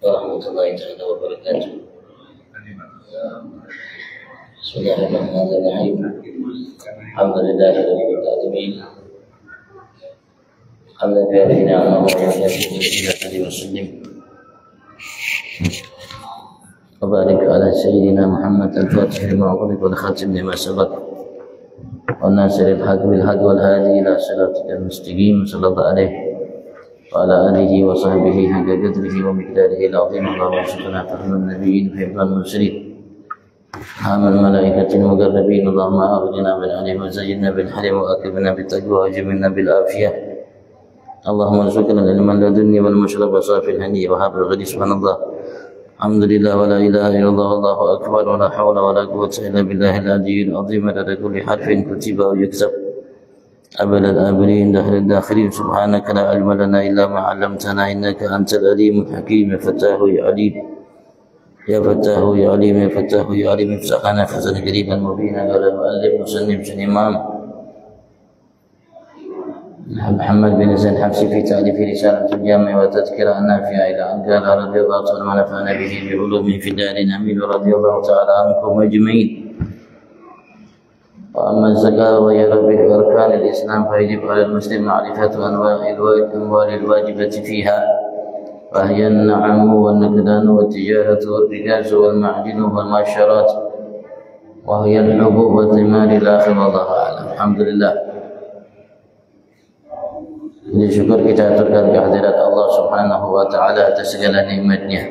warahmatullahi taala wabarakatuh. Bismillahirrahmanirrahim. Alhamdulillahirabbil alamin. Alhamdulillahirabbil alamin. وبارك على سيدنا محمد الفاتح لما أغلق والخاتم لما سبق والناصر الحق بالحق والهادي إلى صراطك المستقيم صلى الله عليه وعلى آله وصحبه حق قدره ومقداره العظيم. اللهم ارزقنا فهم النبيين وحفظ المرسلين حام الملائكة المقربين. اللهم أغننا بالعلم وزينا بالحلم وأكرمنا بالتقوى وجملنا بالعافية. اللهم ارزقنا العلم اللدني والمشرب صافي الهني وهاب الغني. سبحان الله، الحمد لله ولا إله إلا الله والله أكبر ولا حول ولا قوة إلا بالله العلي العظيم. عدد كل حرف كتب أو يكتب أبد الآبرين دهر الداخلين. سبحانك لا علم لنا إلا ما علمتنا إنك أنت العليم الحكيم. يا فتاه يا عليم، يا فتاه يا عليم، يا فتاه يا عليم. افتح لنا فتحا قريبا مبينا. قال المؤلف مسلم بن إمام محمد بن زين حفصي في تأليف رسالة الجامع وتذكرة النافعة إلى أن قال رضي الله تعالى ونفعنا به بعلومه في دار آمين. ورضي الله تعالى عنكم أجمعين. وأما الزكاة وهي ربع أركان الإسلام فيجب على المسلم معرفة أنواع الأموال الواجبة فيها، وهي النعم والنقدان والتجارة والركاز والمعدن والمعشرات، وهي الحبوب والثمار الآخر. والله أعلم. الحمد لله. Puji syukur kita aturkan kehadirat Allah Subhanahu wa taala atas segala nikmat-Nya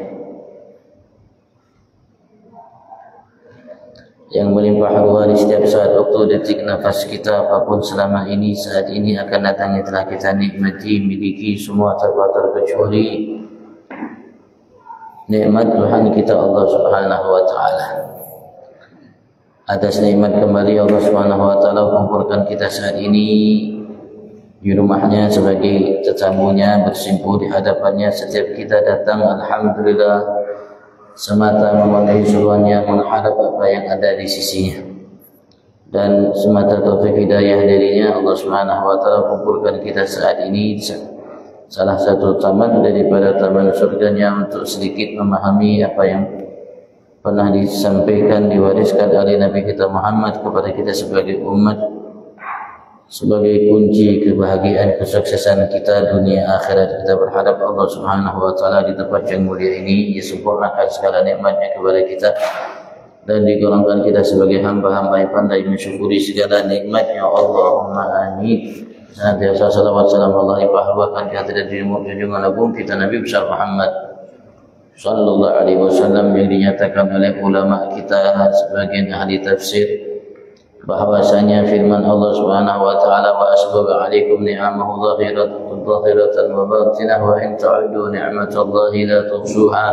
yang melimpah ruah di setiap saat, waktu, detik, nafas kita apapun selama ini, saat ini, akan datangnya telah kita nikmati, miliki semua tanpa terkecuali nikmat Tuhan kita Allah Subhanahu wa taala. Atas nikmat kembali Allah Subhanahu wa taala kumpulkan kita saat ini di rumahnya sebagai tetamunya, bersimpuh di hadapannya. Setiap kita datang alhamdulillah semata memenuhi suruhannya, mengharap apa yang ada di sisinya, dan semata taufik hidayah darinya Allah Subhanahu wa taala kumpulkan kita saat ini salah satu taman daripada taman surganya untuk sedikit memahami apa yang pernah disampaikan, diwariskan oleh Nabi kita Muhammad kepada kita sebagai umat, sebagai kunci kebahagiaan kesuksesan kita dunia akhirat. Kita berharap Allah Subhanahu wa taala di tempat yang mulia ini Ia sempurnakan segala nikmat-Nya kepada kita dan digolongkan kita sebagai hamba-hamba yang pandai mensyukuri segala nikmat-Nya. Allahumma amin. Senantiasa salawat salam Allah limpahkan kehadirat junjungan agung kita Nabi besar Muhammad sallallahu alaihi wasallam yang dinyatakan oleh ulama kita sebagian ahli tafsir bahwasanya firman Allah Subhanahu wa taala, wa asbagha 'alaikum ni'amahu dhahiratan wa batinah wa in ta'uddu ni'matallahi la tuhsuha.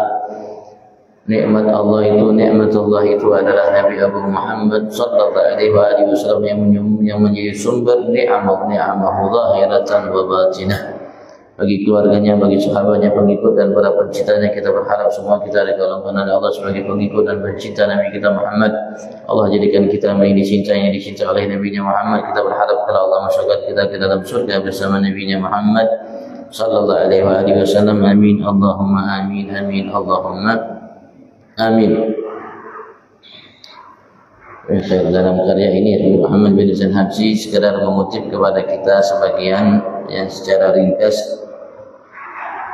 Nikmat Allah itu adalah Nabi Abu Muhammad sallallahu alaihi wasallam yang menjadi sumber ni'amahu dhahiratan wa batinah bagi keluarganya, bagi sahabatnya, pengikut dan para pencintanya. Kita berharap semua kita digolongkan oleh Allah sebagai pengikut dan pencinta Nabi kita Muhammad. Allah jadikan kita menjadi dicintainya, dicinta oleh Nabi-Nya Muhammad. Kita berharap kalau Allah masukkan kita ke dalam surga bersama Nabi-Nya Muhammad sallallahu alaihi wasallam. Amin. Allahumma amin. Amin. Allahumma amin. Dalam karya ini Muhammad bin Zain Habsyi sekedar mengutip kepada kita sebagian yang secara ringkas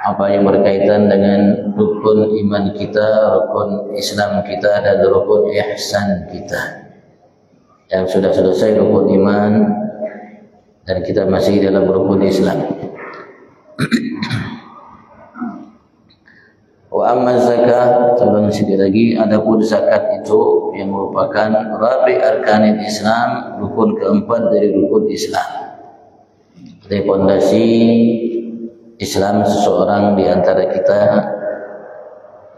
apa yang berkaitan dengan rukun iman kita, rukun Islam kita, dan rukun ihsan kita. Yang sudah selesai rukun iman dan kita masih dalam rukun Islam. Wa amma zakah, tambahkan sedikit lagi, adapun zakat itu yang merupakan rabi arkanil Islam, rukun keempat dari rukun Islam. Dari fondasi Islam seseorang di antara kita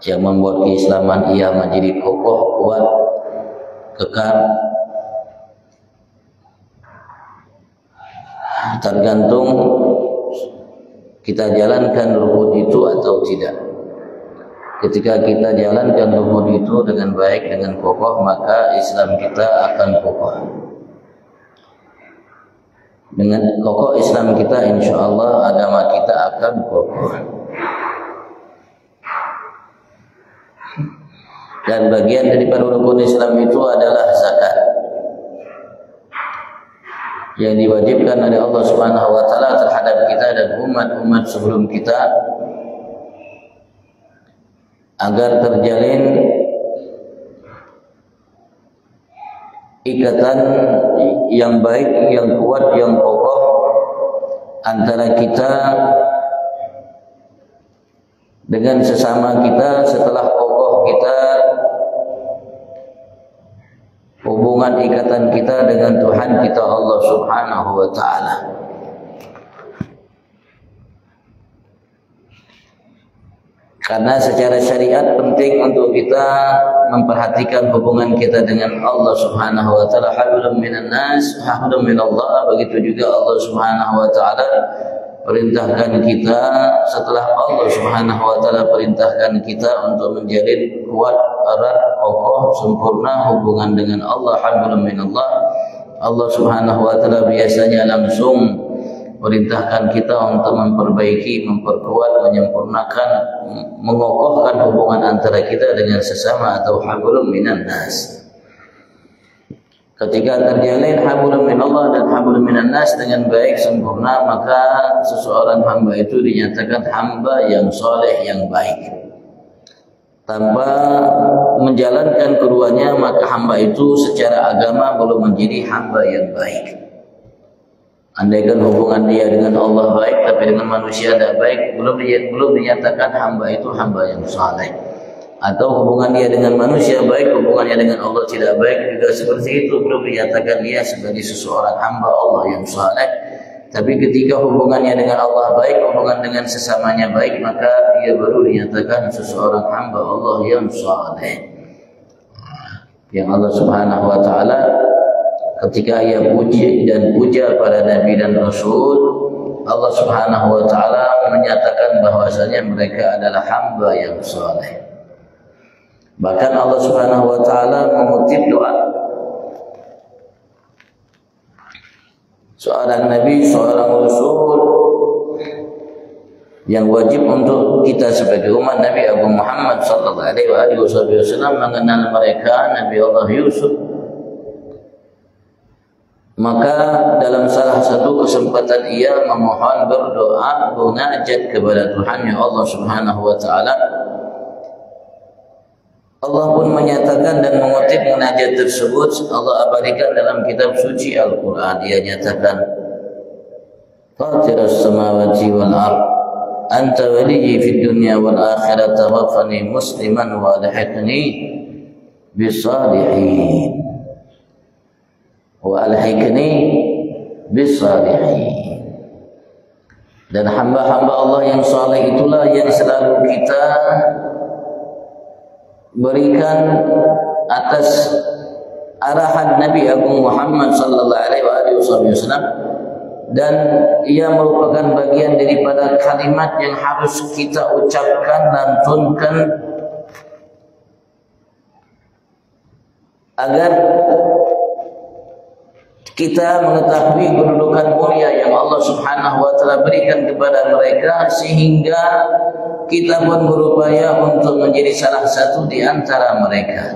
yang membuat keislaman ia menjadi kokoh, kuat, kekal, tergantung kita jalankan rukun itu atau tidak. Ketika kita jalankan rukun itu dengan baik, dengan kokoh, maka Islam kita akan kokoh. Dengan kokoh Islam kita, insya Allah agama kita akan kokoh. Dan bagian daripada rukun Islam itu adalah zakat yang diwajibkan oleh Allah Subhanahu wa taala terhadap kita dan umat-umat sebelum kita agar terjalin ikatan yang baik, yang kuat, yang kokoh antara kita dengan sesama kita setelah kokoh kita hubungan ikatan kita dengan Tuhan kita Allah Subhanahu wa taala. Karena secara syariat penting untuk kita memperhatikan hubungan kita dengan Allah Subhanahu wa taala. Hablum minan nas, hablum minallah. Begitu juga Allah Subhanahu wa taala perintahkan kita, setelah Allah Subhanahu wa taala perintahkan kita untuk menjalin kuat, erat, kokoh, sempurna hubungan dengan Allah. Hablum minallah. Allah Subhanahu wa taala biasanya langsung perintahkan kita untuk memperbaiki, memperkuat, menyempurnakan, mengokohkan hubungan antara kita dengan sesama atau hablum minan nas. Ketika terjalin hablum minallah dan hablum minan nas dengan baik sempurna, maka seseorang hamba itu dinyatakan hamba yang soleh, yang baik. Tanpa menjalankan keduanya, maka hamba itu secara agama belum menjadi hamba yang baik. Andaikan hubungan dia dengan Allah baik, tapi dengan manusia tidak baik, belum dinyatakan hamba itu hamba yang saleh. Atau hubungan dia dengan manusia baik, hubungannya dengan Allah tidak baik, juga seperti itu, belum dinyatakan dia sebagai seseorang hamba Allah yang saleh. Tapi ketika hubungannya dengan Allah baik, hubungan dengan sesamanya baik, maka dia baru dinyatakan seseorang hamba Allah yang saleh. Yang Allah Subhanahu wa taala ketika ia puji dan puja para nabi dan rasul, Allah Subhanahu wa taala menyatakan bahwasanya mereka adalah hamba yang saleh. Bahkan Allah Subhanahu wa taala mengutip doa seorang nabi, seorang rasul yang wajib untuk kita sebagai umat Nabi Abu Muhammad sallallahu alaihi wasallam mengenal mereka, Nabi Allah Yusuf. Maka dalam salah satu kesempatan ia memohon, berdoa, munajat kepada Tuhan Allah Subhanahu wa taala. Allah pun menyatakan dan mengutip munajat tersebut. Allah abadikan dalam kitab suci Al-Qur'an. Ia nyatakan, Fatirus samawati wal ard, anta waliyyi fid dunya wal akhirah, tawaffani musliman wa alhiqni bisalihin. Wa alhiqni bisalihin. Dan hamba-hamba Allah yang saleh itulah yang selalu kita berikan atas arahan Nabi Abu Muhammad sallallahu alaihi wasallam, dan ia merupakan bagian daripada kalimat yang harus kita ucapkan, lantunkan agar kita mengetahui kedudukan mulia yang Allah Subhanahu wa taala berikan kepada mereka, sehingga kita pun berupaya untuk menjadi salah satu di antara mereka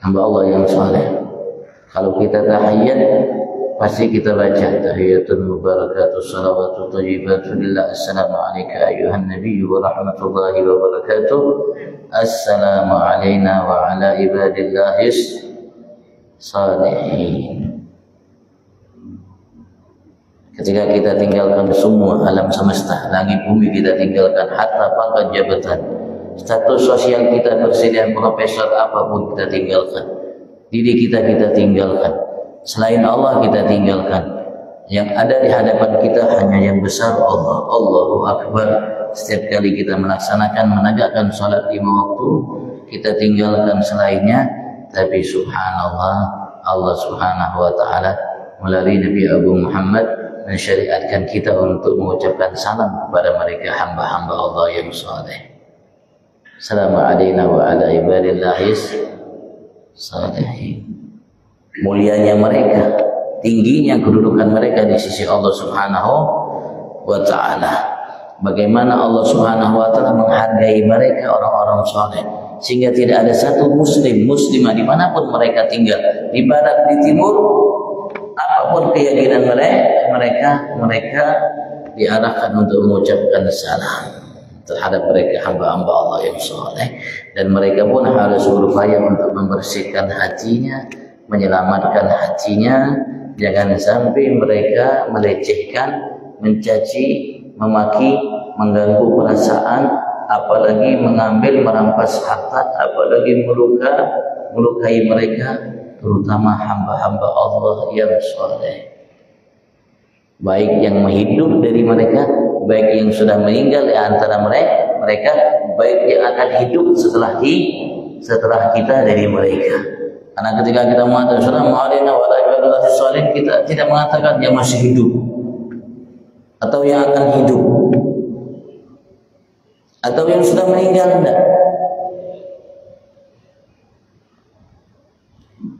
hamba Allah yang saleh. Kalau kita tahiyat, pasti kita baca tahiyatun mubarakatuh salawatu thayyibatu lillah, assalamu alayka ayyuhan nabiyyu wa rahmatullahi wa barakatuh, assalamu alayna wa ala ibadillahis salihin. Ketika kita tinggalkan semua alam semesta, langit bumi kita tinggalkan, harta pangkat jabatan, status sosial kita, presiden, profesor, apapun kita tinggalkan, diri kita tinggalkan, selain Allah kita tinggalkan. Yang ada di hadapan kita hanya yang besar Allah. Allahu Akbar. Setiap kali kita melaksanakan, menegakkan salat 5 waktu, kita tinggalkan selainnya. Tapi subhanallah, Allah Subhanahu wa taala melalui Nabi Abu Muhammad mensyariatkan kita untuk mengucapkan salam kepada mereka hamba-hamba Allah yang saleh. Assalamu alayna wa ala ibadillahis salihin. Mulianya mereka, tingginya kedudukan mereka di sisi Allah Subhanahu wa taala. Bagaimana Allah Subhanahu wa taala menghargai mereka, orang-orang saleh. sehingga tidak ada satu muslimah dimanapun mereka tinggal, di barat, di timur, apapun keyakinan mereka diarahkan untuk mengucapkan salam terhadap mereka hamba-hamba Allah yang soleh, dan mereka pun harus berupaya untuk membersihkan hatinya, menyelamatkan hatinya. Jangan sampai mereka melecehkan, mencaci, memaki, mengganggu perasaan, apalagi mengambil, merampas harta, apalagi melukai mereka, terutama hamba-hamba Allah yang soleh, baik yang hidup dari mereka, baik yang sudah meninggal di antara mereka, baik yang akan hidup setelah kita dari mereka. Karena ketika kita mengatakan assalamu alaikum warahmatullahi wabarakatuh, kita tidak mengatakan yang masih hidup atau yang akan hidup atau yang sudah meninggal, tidak.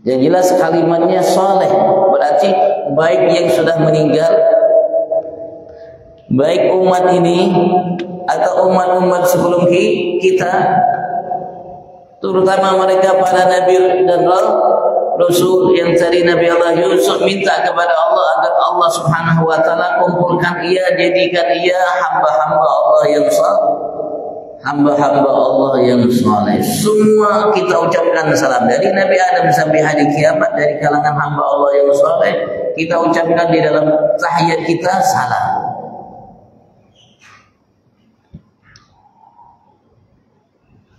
Yang jelas kalimatnya soleh, berarti baik yang sudah meninggal, baik umat ini atau umat-umat sebelum kita, terutama mereka para nabi dan rasul yang dari Nabi Allah Yusuf minta kepada Allah agar Allah Subhanahu wa taala kumpulkan ia, jadikan ia hamba-hamba Allah yang saleh, hamba-hamba Allah yang saleh. Semua kita ucapkan salam dari Nabi Adam sampai hari kiamat, dari kalangan hamba Allah yang saleh, kita ucapkan di dalam tahiyat kita salam.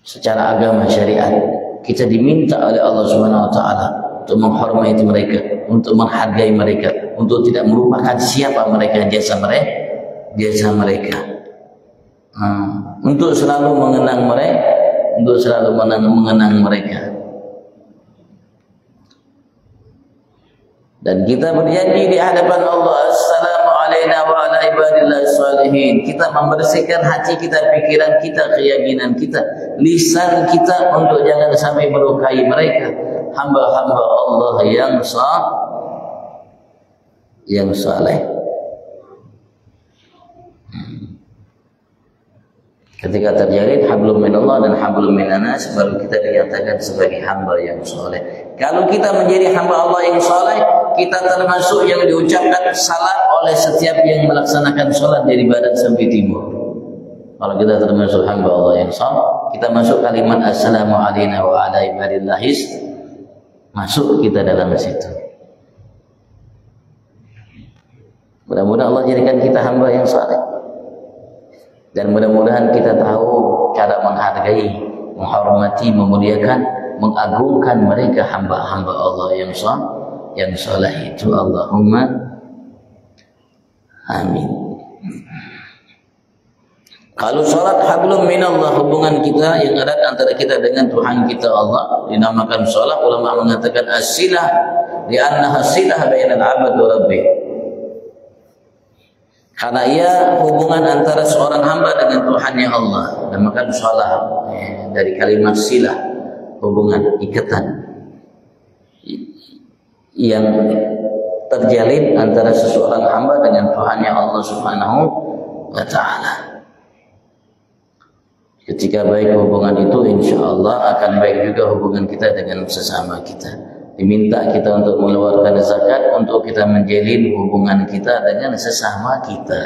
Secara agama syariat kita diminta oleh Allah Subhanahu wa taala untuk menghormati mereka, untuk menghargai mereka, untuk tidak melupakan siapa mereka, jasa mereka, untuk selalu mengenang mereka. Dan kita berjanji di hadapan Allah, assalamu alaina wa ala ibadillah salihin. Kita membersihkan hati kita, pikiran kita, keyakinan kita, lisan kita, untuk jangan sampai melukai mereka, hamba-hamba Allah yang saleh. Ketika terjalin hablum minallah dan hablum minanas, baru kita dinyatakan sebagai hamba yang soleh. Kalau kita menjadi hamba Allah yang soleh, kita termasuk yang diucapkan salam oleh setiap yang melaksanakan sholat dari barat sampai timur. Kalau kita termasuk hamba Allah yang soleh, kita masuk kalimat assalamu alaikum wa ala ibadillahis, masuk kita dalam situ. Mudah-mudahan Allah jadikan kita hamba yang soleh. Dan mudah-mudahan kita tahu cara menghargai, menghormati, memuliakan, mengagungkan mereka hamba-hamba Allah yang saleh itu. Allahumma amin. Kalau salat hablum minallah, hubungan kita yang erat antara kita dengan Tuhan kita Allah, dinamakan salat. Ulama mengatakan as-silah li'annaha silah bainal 'abd wa rabbih. Karena ia hubungan antara seorang hamba dengan Tuhannya Allah. Dinamakan salat dari kalimat silah, hubungan, ikatan yang terjalin antara seseorang hamba dengan Tuhannya Allah Subhanahu wa ta'ala. Ketika baik hubungan itu, insya Allah akan baik juga hubungan kita dengan sesama kita. Diminta kita untuk mengeluarkan zakat untuk kita menjalin hubungan kita dengan sesama kita.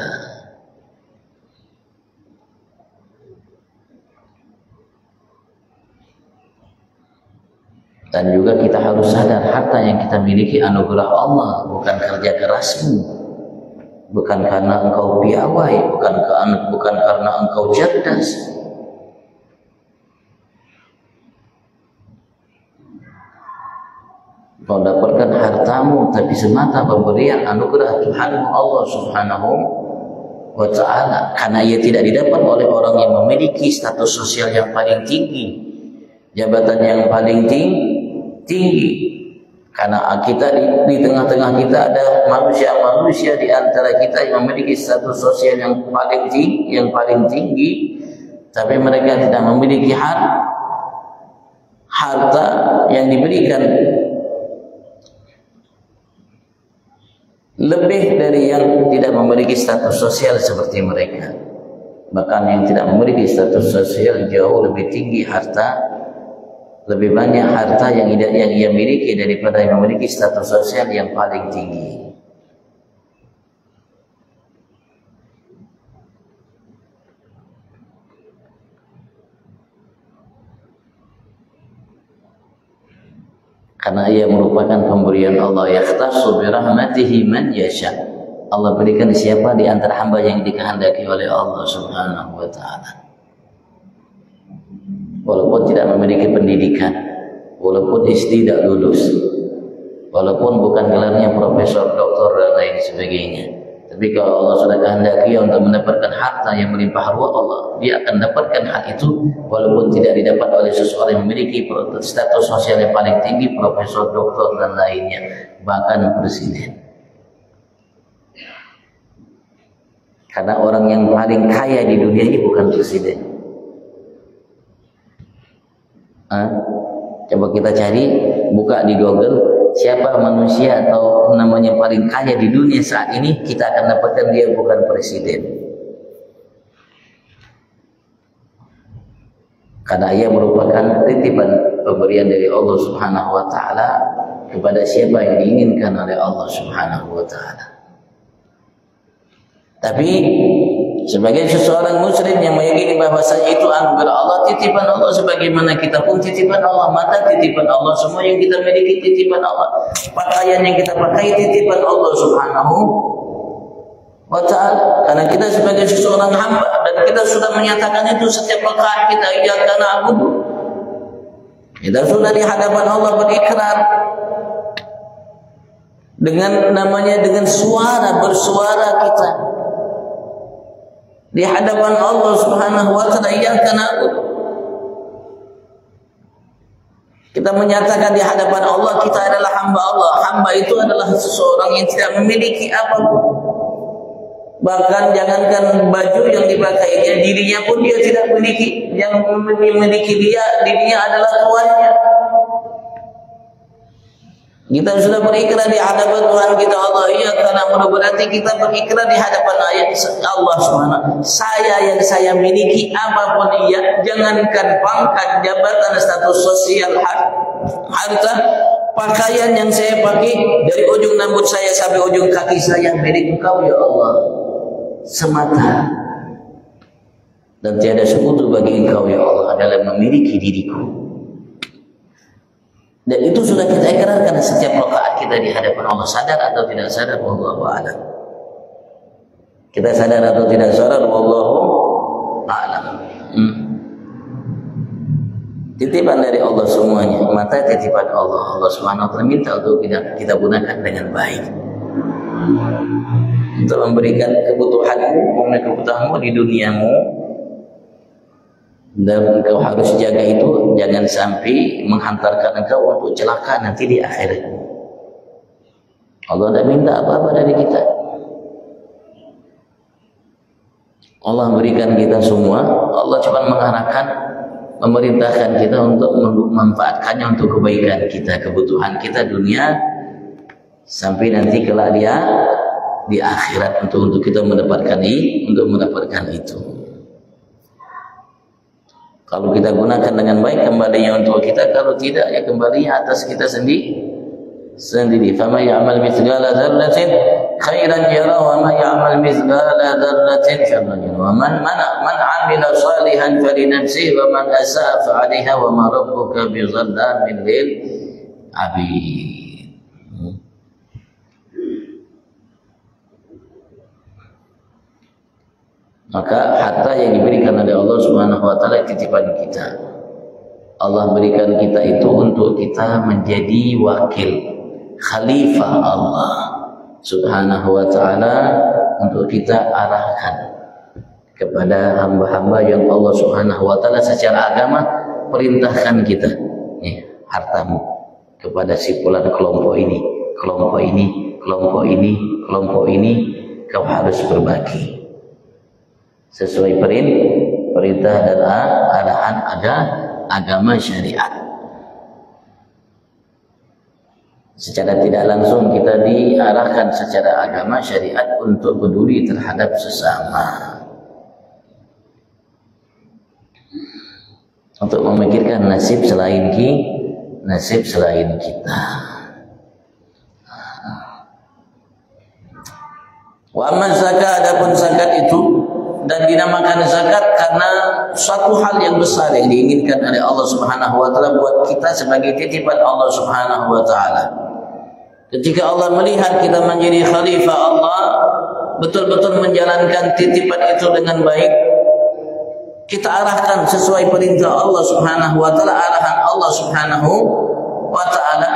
Dan juga kita harus sadar harta yang kita miliki anugerah Allah, bukan kerja kerasmu, bukan karena engkau piawai, bukan karena engkau cerdas. Kau dapatkan hartamu tapi semata pemberian anugerah Tuhanmu Allah Subhanahu wa ta'ala, karena ia tidak didapat oleh orang yang memiliki status sosial yang paling tinggi, jabatan yang paling tinggi. Karena kita di tengah-tengah kita ada manusia di antara kita yang memiliki status sosial yang paling tinggi, tapi mereka tidak memiliki harta yang diberikan lebih dari yang tidak memiliki status sosial seperti mereka. Bahkan yang tidak memiliki status sosial jauh lebih tinggi harta lebih banyak harta yang ia miliki daripada yang memiliki status sosial yang paling tinggi. Karena ia merupakan pemberian Allah, yakhtassu bi rahmatihi man yasha. Allah berikan siapa di antara hamba yang dikehendaki oleh Allah Subhanahu wa taala. Walaupun tidak memiliki pendidikan, walaupun tidak lulus, walaupun bukan gelarnya profesor, doktor dan lain sebagainya. Tapi kalau Allah sudah kehendaki untuk mendapatkan harta yang melimpah ruah Allah, dia akan dapatkan hal itu walaupun tidak didapat oleh seseorang yang memiliki status sosial yang paling tinggi, profesor, doktor dan lainnya, bahkan presiden. Karena orang yang paling kaya di dunia ini bukan presiden. Coba kita cari, buka di Google, siapa manusia atau namanya paling kaya di dunia saat ini, kita akan dapatkan dia bukan presiden. Karena ia merupakan titipan pemberian dari Allah Subhanahu wa taala kepada siapa yang diinginkan oleh Allah Subhanahu wa taala. Tapi sebagai seseorang muslim yang meyakini bahwasanya itu anugerah Allah, titipan Allah, sebagaimana kita pun titipan Allah, mata titipan Allah, semua yang kita miliki titipan Allah, pakaian yang kita pakai titipan Allah Subhanahu wa ta'ala. Karena kita sebagai seseorang hamba, dan kita sudah menyatakan itu setiap rakaat kita, iyyaka na'budu. Kita sudah di hadapan Allah berikrar dengan namanya, dengan bersuara kita di hadapan Allah Subhanahu wa taala, iyyaka na'budu. Kita menyatakan di hadapan Allah kita adalah hamba Allah. Hamba itu adalah seseorang yang tidak memiliki apapun. Bahkan jangankan baju yang dipakainya, dirinya pun dia tidak memiliki. Yang memiliki dirinya adalah tuannya. Kita sudah berikrar di hadapan Tuhan kita Allah, iyyaka na'budu, berarti kita berikrar di hadapan ayat Allah Subhanahu. Saya miliki apapun ia, jangankan pangkat, jabatan, status sosial, harta, pakaian yang saya pakai dari ujung rambut saya sampai ujung kaki saya milik Engkau ya Allah semata. Dan tiada sekutu bagi Engkau ya Allah adalah memiliki diriku. Dan itu sudah kita ikrarkan setiap rakaat kita di hadapan Allah, sadar atau tidak sadar, wallahu a'lam. Kita sadar atau tidak sadar, wallahu a'lam. Titipan dari Allah semuanya, mata titipan Allah. Allah Subhanahu wa taala minta untuk kita gunakan dengan baik. Untuk memberikan kebutuhanmu, memenuhi kebutuhanmu di duniamu. Dan engkau harus jaga itu, jangan sampai menghantarkan engkau untuk celaka nanti di akhirat. Allah tidak minta apa-apa dari kita. Allah berikan kita semua. Allah cuma mengarahkan, memerintahkan kita untuk memanfaatkannya untuk kebaikan kita, kebutuhan kita dunia, sampai nanti kelak dia di akhirat untuk kita mendapatkan itu. Kalau kita gunakan dengan baik, kembalinya untuk kita. Kalau tidak, ya kembalinya atas kita sendiri. Fama ya'mal mithqala dzarratin khairan yara wa ma ya'mal mithqala dzarratin syarran yara. Wa man 'amila salihan falinafsihi wa man asa'a fa 'alaiha wa ma rabbuka bizallamin lil 'abid. Maka harta yang diberikan oleh Allah Subhanahu wa taala titipan kita. Allah berikan kita itu untuk kita menjadi wakil, khalifah Allah Subhanahu wa taala, untuk kita arahkan kepada hamba-hamba yang Allah Subhanahu wa taala secara agama perintahkan kita. Hartamu kepada si fulan, kelompok ini, kelompok ini, kelompok ini, kelompok ini, kau harus berbagi sesuai perintah dan arahan agama syariat. Secara tidak langsung kita diarahkan secara agama syariat untuk peduli terhadap sesama. untuk memikirkan nasib selain kita. Wa amma zakat, adapun zakat itu dan dinamakan zakat karena suatu hal yang besar yang diinginkan oleh Allah Subhanahu wa taala buat kita sebagai titipan Allah Subhanahu wa taala. Ketika Allah melihat kita menjadi khalifah Allah, betul-betul menjalankan titipan itu dengan baik, kita arahkan sesuai perintah Allah Subhanahu wa taala, arahan Allah Subhanahu wa taala,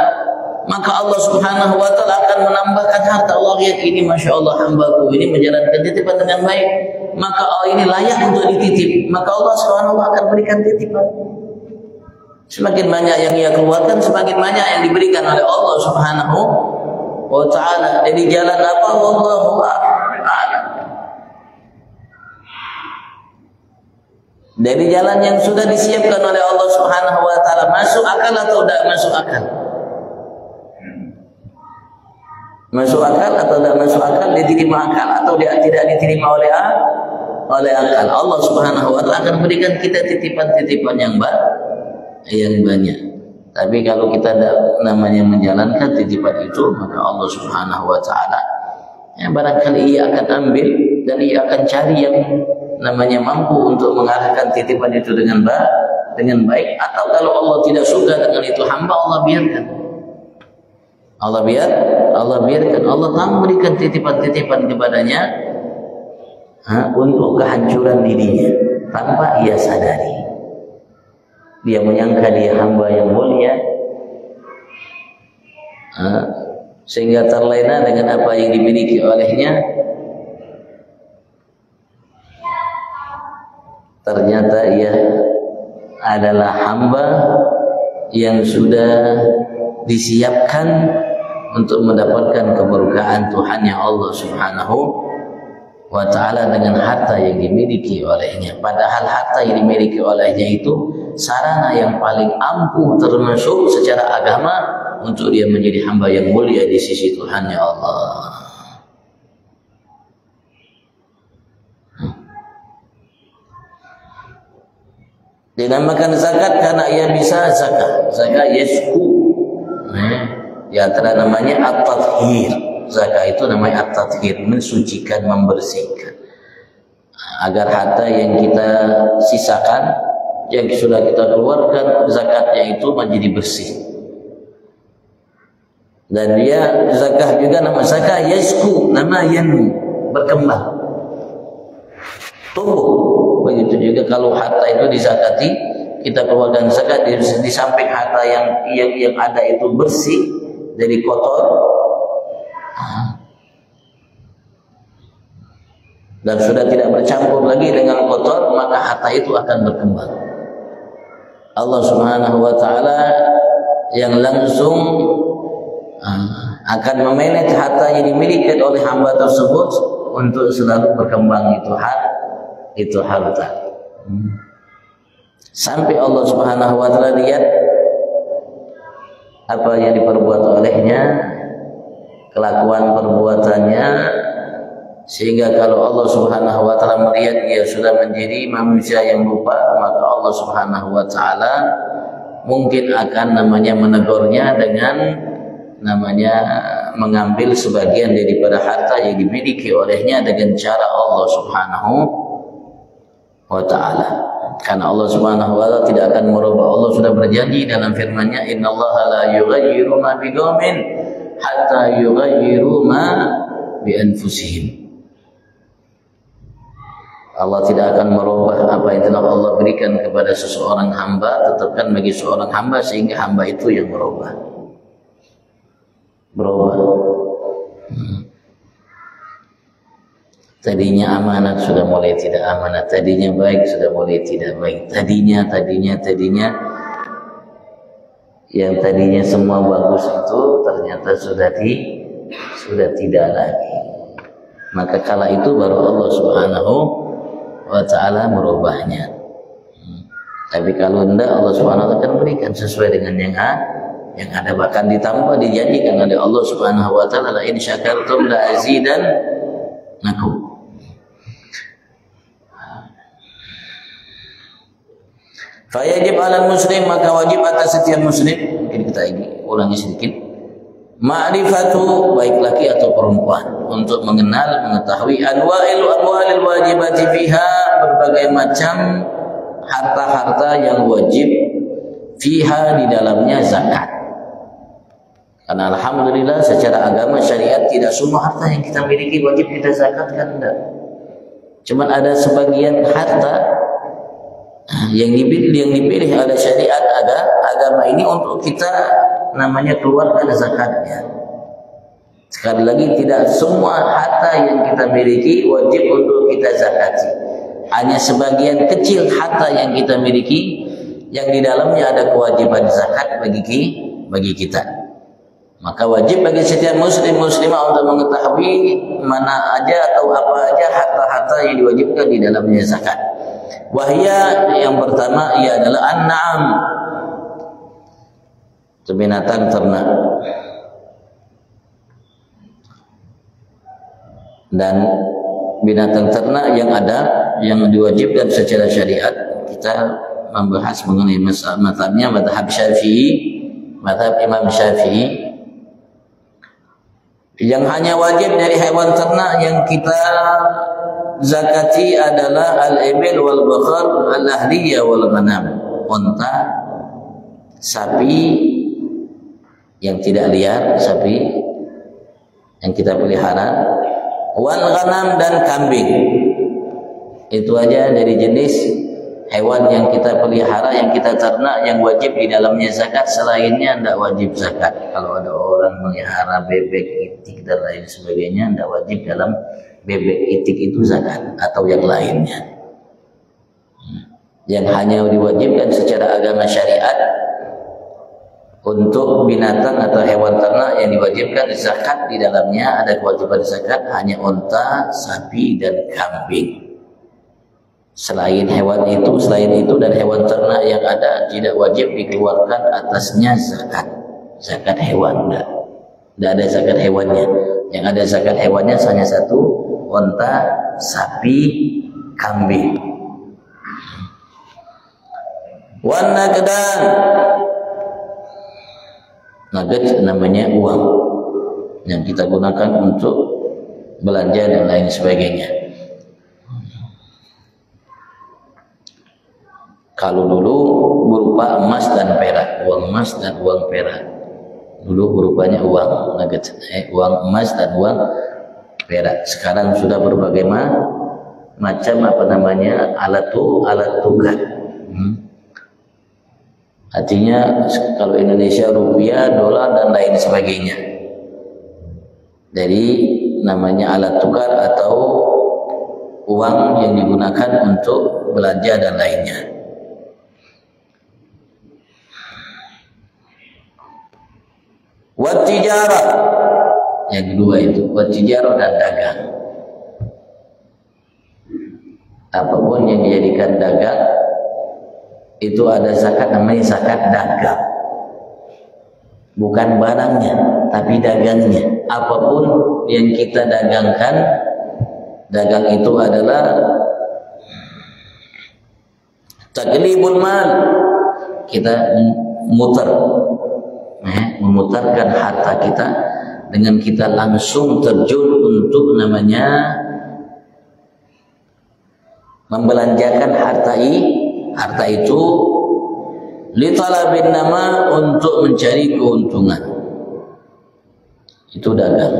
maka Allah Subhanahu wa taala akan menambahkan harta. Allah lihat ini, Masya Allah, hambaku ini menjalankan titipan dengan baik, maka ini layak untuk dititip, maka Allah Subhanahu wa taala akan berikan titipan. Semakin banyak yang ia keluarkan, semakin banyak yang diberikan oleh Allah Subhanahu wa taala. Jadi jalan apa? Wallahu a'lam. Dari jalan yang sudah disiapkan oleh Allah Subhanahu wa taala, masuk akal atau tidak masuk akal? Masuk akal atau tidak masuk akal, diterima akal atau dia tidak diterima oleh akal. Allah Subhanahu wa taala akan berikan kita titipan-titipan yang banyak. Tapi kalau kita namanya menjalankan titipan itu, maka Allah Subhanahu wa taala barangkali ia akan ambil dan ia akan cari yang namanya mampu untuk mengarahkan titipan itu dengan baik. Atau kalau Allah tidak suka dengan itu hamba, Allah biarkan. Allah biarkan. Allah tak memberikan titipan-titipan kepadanya untuk kehancuran dirinya tanpa ia sadari. Dia menyangka dia hamba yang mulia, sehingga terlena dengan apa yang dimiliki olehnya. Ternyata ia adalah hamba yang sudah disiapkan untuk mendapatkan keberkahan Tuhan yang Allah Subhanahu wa taala dengan harta yang dimiliki olehnya. Padahal harta yang dimiliki olehnya itu sarana yang paling ampuh termasuk secara agama untuk dia menjadi hamba yang mulia di sisi Tuhan ya Allah. Dinamakan zakat karena ia bisa zakat. Zakat yasku. Di antara namanya at-tathhir. Zakat itu namanya at-tathhir, mensucikan, membersihkan. Agar harta yang kita sisakan, yang sudah kita keluarkan zakatnya itu menjadi bersih. Dan dia zakat juga nama zakat yasku, nama yang berkembang, tumbuh. Begitu juga kalau harta itu dizakati, kita keluarkan zakat, di samping harta yang ada itu bersih dari kotor dan sudah tidak bercampur lagi dengan kotor, maka harta itu akan berkembang. Allah Subhanahu wa taala yang langsung akan memanage harta yang dimiliki oleh hamba tersebut untuk selalu berkembang itu harta. Sampai Allah Subhanahu wa taala lihat apa yang diperbuat olehnya, kelakuan perbuatannya, sehingga kalau Allah Subhanahu wa taala melihat dia sudah menjadi manusia yang lupa, maka Allah Subhanahu wa taala mungkin akan namanya menegurnya dengan namanya mengambil sebagian daripada harta yang dimiliki olehnya dengan cara Allah Subhanahu wa ta'ala. Karena Allah Subhanahu wa ta'ala tidak akan merubah. Allah sudah berjanji dalam firman-Nya, innallaha la yughayyiru ma biqaumin hatta yughayyiru ma bi anfusihim. Allah tidak akan merubah apa yang telah Allah berikan kepada seseorang hamba, tetapkan bagi seorang hamba sehingga hamba itu yang berubah. Tadinya amanat sudah mulai tidak amanat, tadinya baik sudah mulai tidak baik, tadinya yang tadinya semua bagus itu ternyata sudah tidak lagi. Maka kala itu baru Allah Subhanahu wa ta'ala merubahnya. Tapi kalau tidak, Allah Subhanahu wa ta'ala akan berikan sesuai dengan yang ada, bahkan ditambah, dijanjikan oleh Allah Subhanahu wa ta'ala, la in syakartum la azidannakum. Fayajib 'alal muslim, maka wajib atas setiap muslim. Mungkin kita ini ulangi sedikit. Ma'rifatu, baik laki atau perempuan, untuk mengenal, mengetahui anwa'il amwalil wajibati fiha, berbagai macam harta-harta yang wajib fiha, di dalamnya zakat. Karena alhamdulillah secara agama syariat tidak semua harta yang kita miliki wajib kita zakatkan, enggak. Cuman ada sebagian harta yang dipilih oleh syariat agama ini untuk kita namanya keluarkan zakatnya. Sekali lagi, tidak semua harta yang kita miliki wajib untuk kita zakati. Hanya sebagian kecil harta yang kita miliki yang di dalamnya ada kewajiban zakat bagi kita. Maka wajib bagi setiap muslim muslimah untuk mengetahui mana aja atau apa aja harta-harta yang diwajibkan di dalamnya zakat. Wahya, yang pertama ia adalah an-na'am, binatang ternak. Dan binatang ternak yang diwajibkan secara syariat, kita membahas mengenai mazhabnya mazhab Syafi'i, mazhab Imam Syafi'i. Yang hanya wajib dari hewan ternak yang kita zakati adalah al-ibil wal baqar al-ahliyah wal ghanam, unta, sapi yang tidak liar, sapi yang kita pelihara, wal ghanam, dan kambing. Itu aja dari jenis hewan yang kita pelihara, yang kita ternak, yang wajib di dalamnya zakat. Selainnya tidak wajib zakat. Kalau ada orang melihara bebek, itik, dan lain sebagainya, tidak wajib dalam bebek, itik itu zakat, atau yang lainnya. Yang hanya diwajibkan secara agama syariat untuk binatang atau hewan ternak yang diwajibkan zakat di dalamnya ada kewajiban zakat hanya unta, sapi, dan kambing. Selain itu dan hewan ternak yang ada tidak wajib dikeluarkan atasnya zakat hewan. Tidak ada zakat hewannya. Yang ada zakat hewannya hanya satu, unta, sapi, kambing. Wan naqdan, naqd namanya uang yang kita gunakan untuk belanja dan lain sebagainya. Kalau dulu berupa emas dan perak, uang emas dan uang perak. Dulu berupanya uang nugget, uang emas dan uang perak. Sekarang sudah berbagai macam alat tukar. Artinya kalau Indonesia rupiah, dolar, dan lain sebagainya. Jadi namanya alat tukar atau uang yang digunakan untuk belanja dan lainnya. Wat-tijarah, yang kedua itu wat-tijarah, dan dagang. Apapun yang dijadikan dagang itu ada zakat, namanya zakat dagang. Bukan barangnya, tapi dagangnya. Apapun yang kita dagangkan, dagang itu adalah taglibul mal, kita memutarkan harta kita dengan kita langsung terjun untuk namanya membelanjakan harta itu li talabin nama, untuk mencari keuntungan. Itu dagang.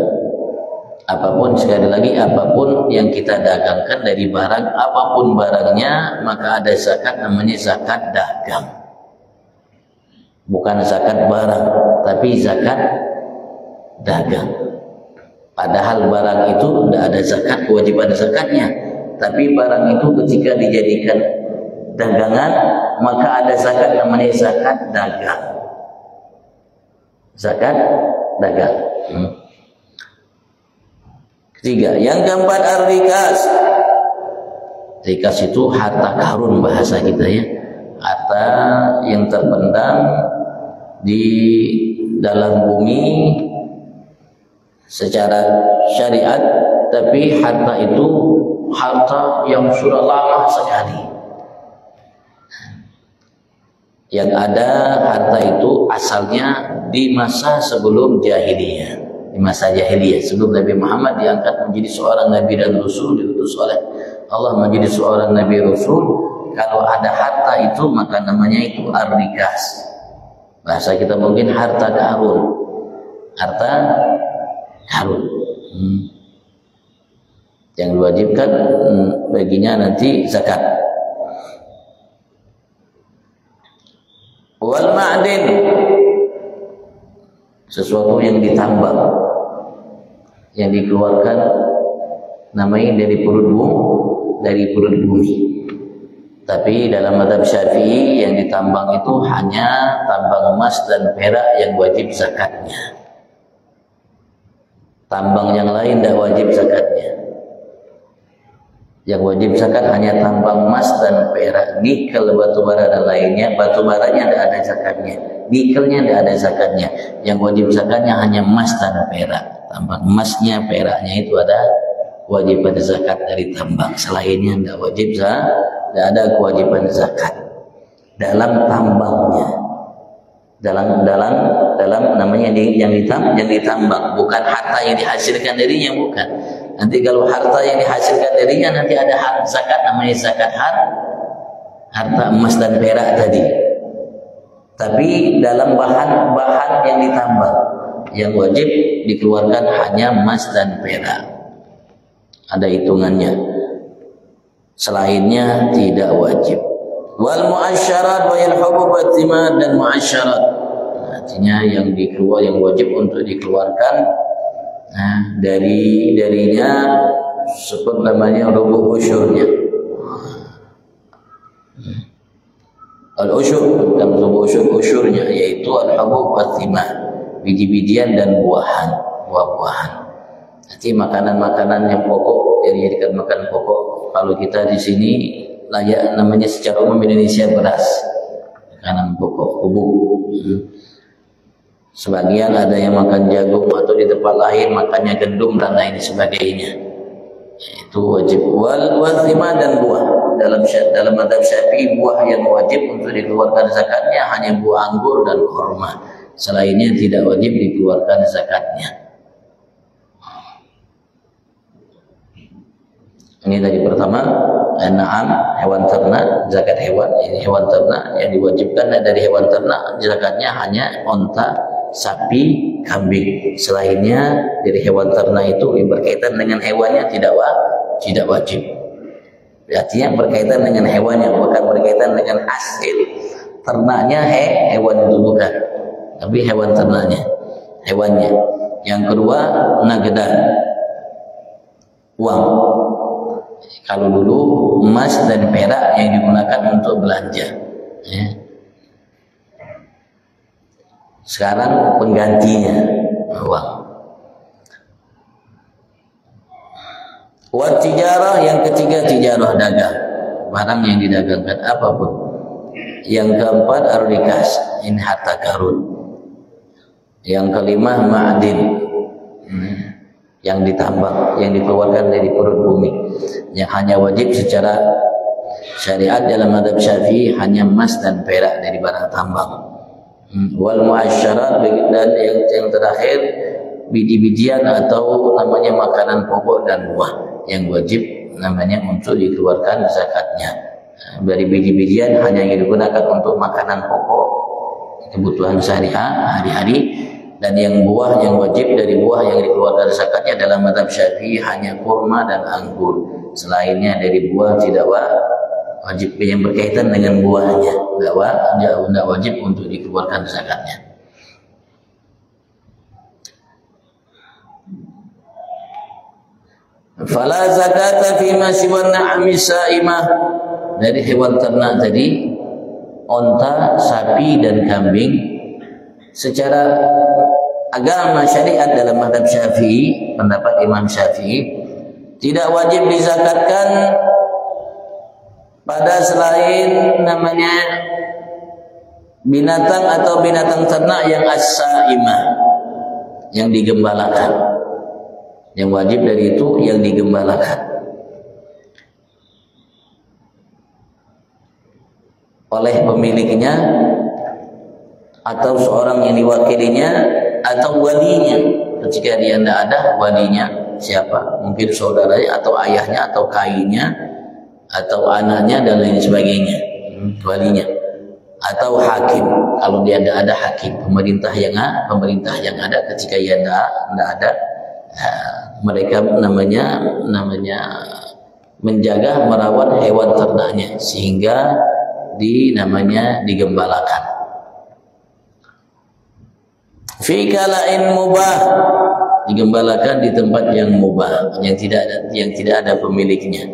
Apapun, sekali lagi, apapun yang kita dagangkan dari barang, apapun barangnya, maka ada zakat, namanya zakat dagang. Bukan zakat barang, tapi zakat dagang. Padahal barang itu tidak ada zakat, kewajiban zakatnya. Tapi barang itu ketika dijadikan dagangan, maka ada zakat, namanya zakat dagang. Zakat dagang. Ketiga, yang keempat, ar-rikas. Rikas itu harta karun bahasa kita ya. Harta yang terpendam di dalam bumi secara syariat, tapi harta itu harta yang sudah lama sekali. Yang ada harta itu asalnya di masa sebelum jahiliyah, di masa jahiliyah sebelum Nabi Muhammad diangkat menjadi seorang nabi dan rasul, diutus oleh Allah menjadi seorang nabi rasul. Kalau ada harta itu maka namanya itu ar-rikas. Bahasa kita mungkin harta karun, harta karun. Yang diwajibkan baginya nanti zakat. Wal ma'din, sesuatu yang ditambang, yang dikeluarkan namanya dari perut bumi. Tapi dalam mazhab Syafi'i yang ditambang itu hanya tambang emas dan perak yang wajib zakatnya. Tambang yang lain tidak wajib zakatnya. Yang wajib zakat hanya tambang emas dan perak, nikel, batu bara dan lainnya. Batu baranya tidak ada zakatnya, nikelnya tidak ada zakatnya. Yang wajib zakatnya hanya emas dan perak. Tambang emasnya, peraknya itu ada wajib zakat dari tambang. Selainnya tidak wajib zakat, tidak ada kewajiban zakat dalam tambangnya. Dalam namanya yang ditambang, bukan harta yang dihasilkan darinya, bukan. Nanti kalau harta yang dihasilkan darinya nanti ada hak zakat, namanya zakat harta emas dan perak tadi. Tapi dalam bahan yang ditambang, yang wajib dikeluarkan hanya emas dan perak. Ada hitungannya. Selainnya tidak wajib. Wal mu'asyarat wa yalhubu batimad, dan mu'asyarat artinya yang wajib untuk dikeluarkan darinya sebut namanya rubuh usyurnya. Al-usyur dan rubuh usyurnya yaitu al-hubub wat-thimar, biji-bijian dan buah-buahan. Nanti makanan-makanan yang pokok yang dijadikan makan pokok. Kalau kita di sini layak namanya secara umum Indonesia beras, makanan pokok, hubub. Sebagian ada yang makan jagung, atau di tempat lain makannya gandum dan lain sebagainya. Itu wajib. Wal thimar, dan buah. Dalam mazhab Syafi'i buah yang wajib untuk dikeluarkan zakatnya hanya buah anggur dan kurma. Selainnya tidak wajib dikeluarkan zakatnya. Ini tadi pertama, na'am, hewan ternak, zakat hewan. Ini hewan ternak yang diwajibkan dari hewan ternak, zakatnya hanya onta, sapi, kambing. Selainnya dari hewan ternak itu yang berkaitan dengan hewannya tidak wajib. Artinya berkaitan dengan hewannya, bukan berkaitan dengan hasil ternaknya. Hewan itu bukan, tapi hewan ternaknya, hewannya. Yang kedua, nagdan, uang. Kalau dulu emas dan perak yang digunakan untuk belanja, ya. Sekarang penggantinya uang. Wa tijarah, yang ketiga tijarah, dagang, barang yang didagangkan apapun. Yang keempat ar-rikas, ini harta karun. Yang kelima ma'adin, yang ditambang, yang dikeluarkan dari perut bumi, yang hanya wajib secara syariat dalam mazhab Syafi'i hanya emas dan perak dari barang tambang. Wal mu'asyarat, dan yang terakhir biji-bijian atau namanya makanan pokok dan buah yang wajib namanya untuk dikeluarkan zakatnya. Dari biji-bijian hanya yang digunakan untuk makanan pokok, kebutuhan sehari-hari. Dan yang buah yang wajib dari buah yang dikeluarkan zakatnya dalam mazhab Syafi'i hanya kurma dan anggur. Selainnya dari buah tidak wajib, yang berkaitan dengan buahnya tidak wajib untuk dikeluarkan zakatnya. Fala zakata fi ma siwa na'ami sa'imah, dari hewan ternak tadi, onta, sapi dan kambing. Secara agama syariat dalam mazhab Syafi'i, pendapat Imam Syafi'i, tidak wajib dizakatkan pada selain namanya binatang atau binatang ternak yang as-sa'imah, yang digembalakan. Yang wajib dari itu yang digembalakan oleh pemiliknya atau seorang yang diwakilinya atau walinya. Ketika dia tidak ada, walinya siapa? Mungkin saudaranya atau ayahnya atau kainya atau anaknya dan lain sebagainya, walinya. Atau hakim, kalau dia tidak ada, hakim, pemerintah yang ada. Ketika dia tidak ada, mereka namanya menjaga, merawat hewan ternaknya sehingga digembalakan. Fi kala'in mubah, digembalakan di tempat yang mubah, yang tidak ada pemiliknya.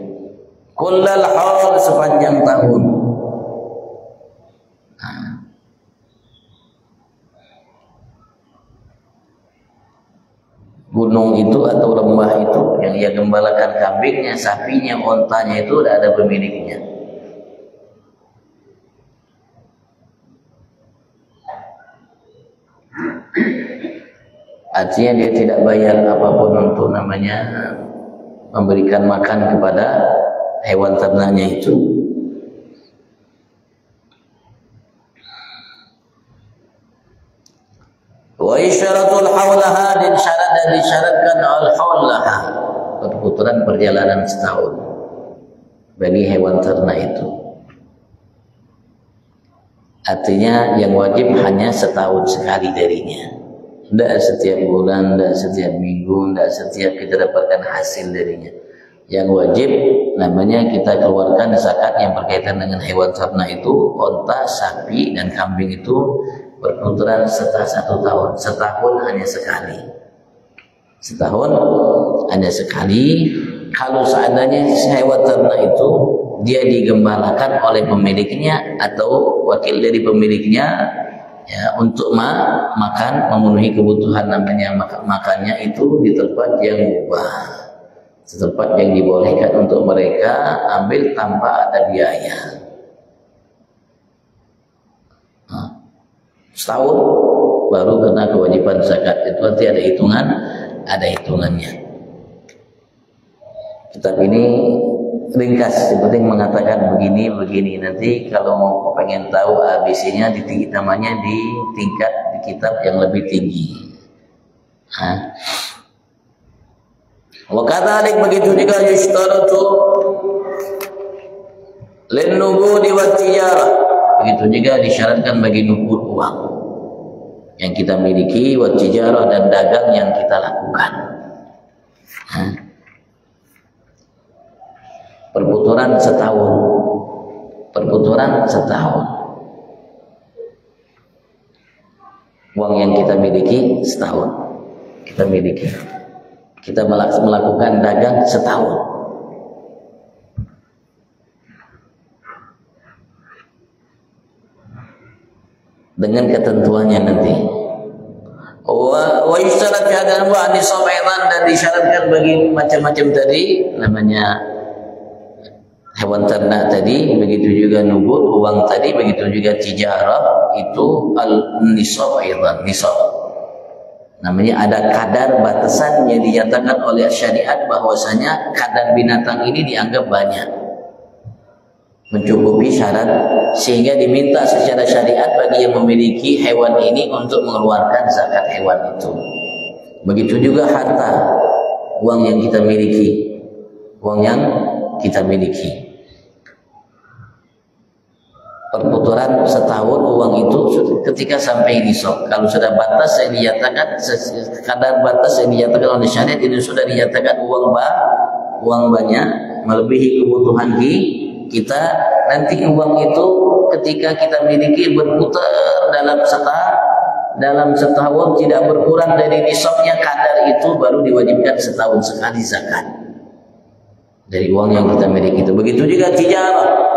Kullal haul, sepanjang tahun. Gunung itu atau lembah itu yang ia gembalakan kambingnya, sapinya, ontanya itu tidak ada pemiliknya. Artinya dia tidak bayar apapun untuk memberikan makan kepada hewan ternaknya itu. Wa isyaratul haulaha, dan disyaratkan al-haulaha, perputaran perjalanan setahun bagi hewan ternak itu. Artinya yang wajib hanya setahun sekali darinya, tidak setiap bulan, tidak setiap minggu, tidak setiap kita dapatkan hasil darinya. Yang wajib kita keluarkan zakat yang berkaitan dengan hewan ternak itu, onta, sapi dan kambing itu berputaran setelah 1 tahun. Setahun hanya sekali. Setahun hanya sekali. Kalau seandainya hewan ternak itu dia digembalakan oleh pemiliknya atau wakil dari pemiliknya, ya, untuk makan, memenuhi kebutuhan makannya itu di tempat yang mubah, tempat yang dibolehkan untuk mereka ambil tanpa ada biaya. Setahun baru kena kewajiban zakat. Itu nanti ada hitungannya. Kitab ini ringkas, yang penting mengatakan begini. Nanti kalau mau pengen tahu ABC-nya namanya di tingkat di kitab yang lebih tinggi. Wa kadzalik, begitu juga yushtaratu lin nugudi wat tijarah. Begitu juga disyaratkan bagi nugud, uang yang kita miliki, wat tijarah, dan dagang yang kita lakukan. Perputaran setahun. Uang yang kita miliki setahun. Kita melakukan dagang setahun. Dengan ketentuannya nanti. Wa yusyarat fi hadzal wa nisab aidan, dan disyaratkan bagi macam-macam tadi hewan ternak tadi, begitu juga nugud, uang tadi, begitu juga tijarah, itu al-nisab aidan, nisab. Namanya ada kadar batasan yang dinyatakan oleh syariat bahwasanya kadar binatang ini dianggap banyak, mencukupi syarat, sehingga diminta secara syariat bagi yang memiliki hewan ini untuk mengeluarkan zakat hewan itu. Begitu juga harta, uang yang kita miliki, perputaran setahun uang itu ketika sampai nisab. Kalau sudah batas yang dinyatakan, kadar batas yang dinyatakan oleh syariat ini sudah dinyatakan uang banyak melebihi kebutuhan kita, nanti uang itu ketika kita miliki berputar dalam setahun tidak berkurang dari nisabnya, kadar itu baru diwajibkan setahun sekali zakat dari uang yang kita miliki itu. Begitu juga tijarah.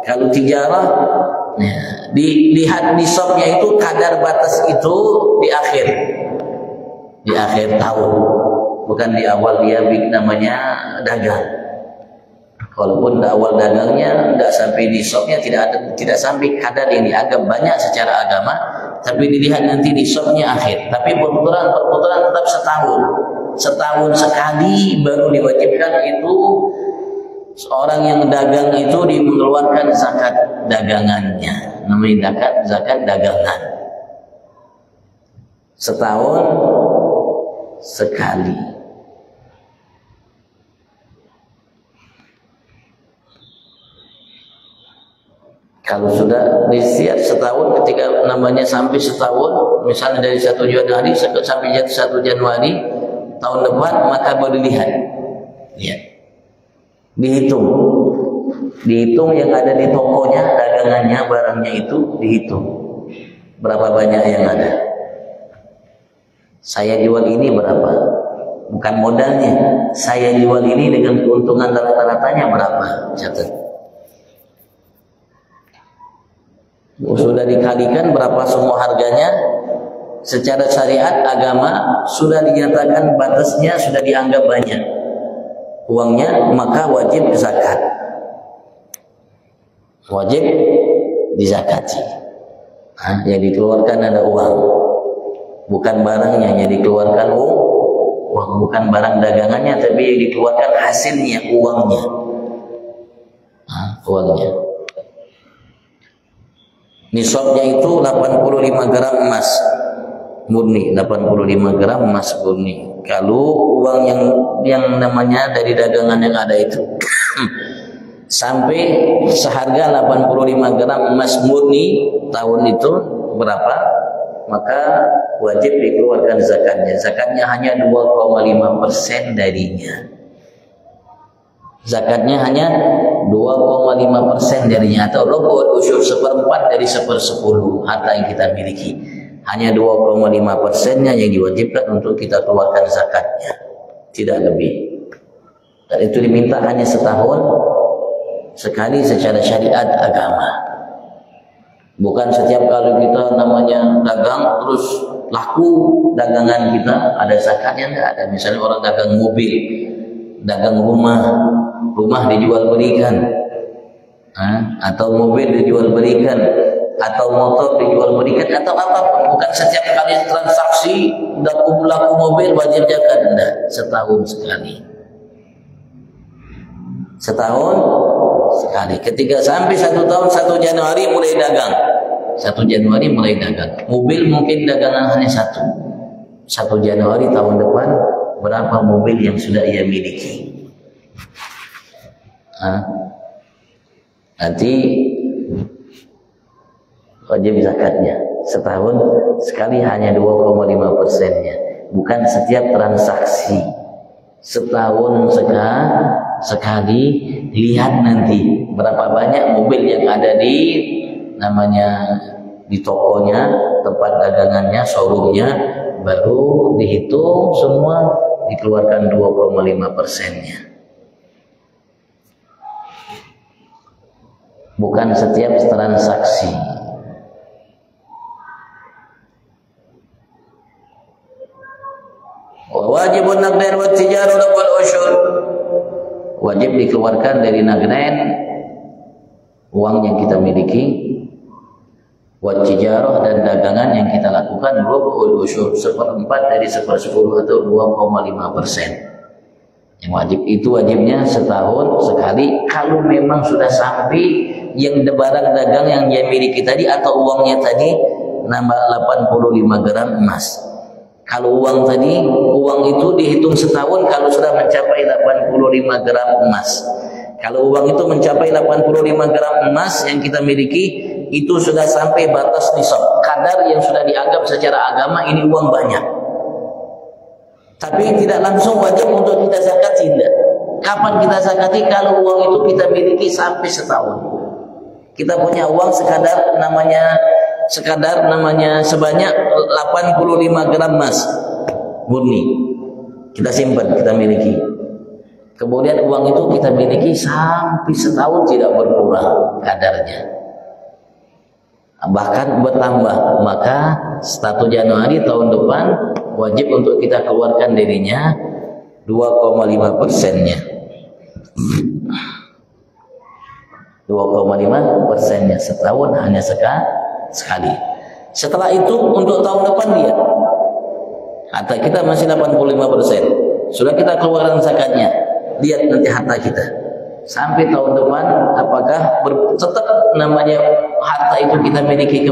Kalau tijarah, dilihat nisabnya itu kadar batas itu di akhir tahun, bukan di awal dia namanya dagang. Walaupun awal dagangnya tidak sampai nisabnya, tidak sampai kadar yang dianggap banyak secara agama, tapi dilihat nanti nisabnya akhir. Tapi perputaran tetap setahun sekali baru diwajibkan itu seorang yang dagang itu mengeluarkan zakat dagangannya, namanya zakat dagangan. setahun sekali. Kalau sudah disiap setahun, ketika namanya sampai setahun, misalnya dari 1 Januari sampai 1 Januari tahun depan, maka baru dilihat. Ya. Dihitung yang ada di tokonya, dagangannya, barangnya itu dihitung. Berapa banyak yang ada. Saya jual ini berapa? Bukan modalnya. Saya jual ini dengan keuntungan rata-ratanya berapa? Catat. Sudah dikalikan berapa semua harganya. Secara syariat agama sudah dinyatakan batasnya, sudah dianggap banyak uangnya, maka wajib zakat. Wajib dizakati. Yang dikeluarkan ada uang, bukan barangnya. Yang dikeluarkan uang, bukan barang dagangannya, tapi yang dikeluarkan hasilnya, uangnya. Uangnya. Nisabnya itu 85 gram emas murni, 85 gram emas murni. Kalau uang yang namanya dari dagangan yang ada itu sampai seharga 85 gram emas murni tahun itu berapa, maka wajib dikeluarkan zakatnya. Zakatnya hanya 2,5% darinya. Zakatnya hanya 2,5% darinya, atau rubu'ul usyur, 1/4 dari 1/10 harta yang kita miliki. Hanya 2,5%-nya yang diwajibkan untuk kita keluarkan zakatnya, tidak lebih. Dan itu diminta hanya setahun sekali secara syariat agama. Bukan setiap kali kita namanya dagang terus laku dagangan kita ada zakatnya, enggak ada. Misalnya orang dagang mobil, dagang rumah dijual belikan, atau mobil dijual belikan, atau motor dijual belikan, atau apapun. Bukan setiap kali transaksi laku mobil wajib zakat, enggak. Setahun sekali. Setahun sekali. Ketika sampai 1 tahun 1 Januari mulai dagang. 1 Januari mulai dagang. Mobil mungkin dagangan hanya 1 Januari tahun depan berapa mobil yang sudah ia miliki. Nanti wajib zakatnya setahun sekali, hanya 2,5%-nya. Bukan setiap transaksi. Setahun sekali. Lihat nanti berapa banyak mobil yang ada di tokonya, tempat dagangannya, showroomnya, baru dihitung semua, dikeluarkan 2,5%-nya. Bukan setiap transaksi. Wajibun naqdain wa tijarah wal usyur. Wajib dikeluarkan dari naqdain, uang yang kita miliki, wa tijarah, dan dagangan yang kita lakukan, rubu'ul usyur, 1/4 dari 1/10 atau 2,5%. Yang wajib itu wajibnya setahun sekali. Kalau memang sudah sampai yang barang dagang yang dia miliki tadi atau uangnya tadi nambah 85 gram emas. Kalau uang itu dihitung setahun kalau sudah mencapai 85 gram emas. Kalau uang itu mencapai 85 gram emas yang kita miliki, itu sudah sampai batas nisab, kadar yang sudah dianggap secara agama ini uang banyak. Tapi tidak langsung wajib untuk kita zakati, tidak. Kapan kita zakati? Kalau uang itu kita miliki sampai setahun. Kita punya uang sekadar namanya sebanyak 85 gram emas murni. Kita simpan, kita miliki. Kemudian uang itu kita miliki sampai setahun tidak berkurang kadarnya. Bahkan bertambah, maka 1 Januari tahun depan wajib untuk kita keluarkan darinya 2,5%-nya. 2,5%-nya setahun hanya sekali. Setelah itu untuk tahun depan lihat. Harta kita masih 85%. Sudah kita keluarkan zakatnya. Lihat nanti harta kita. Sampai tahun depan apakah tetap namanya harta itu kita miliki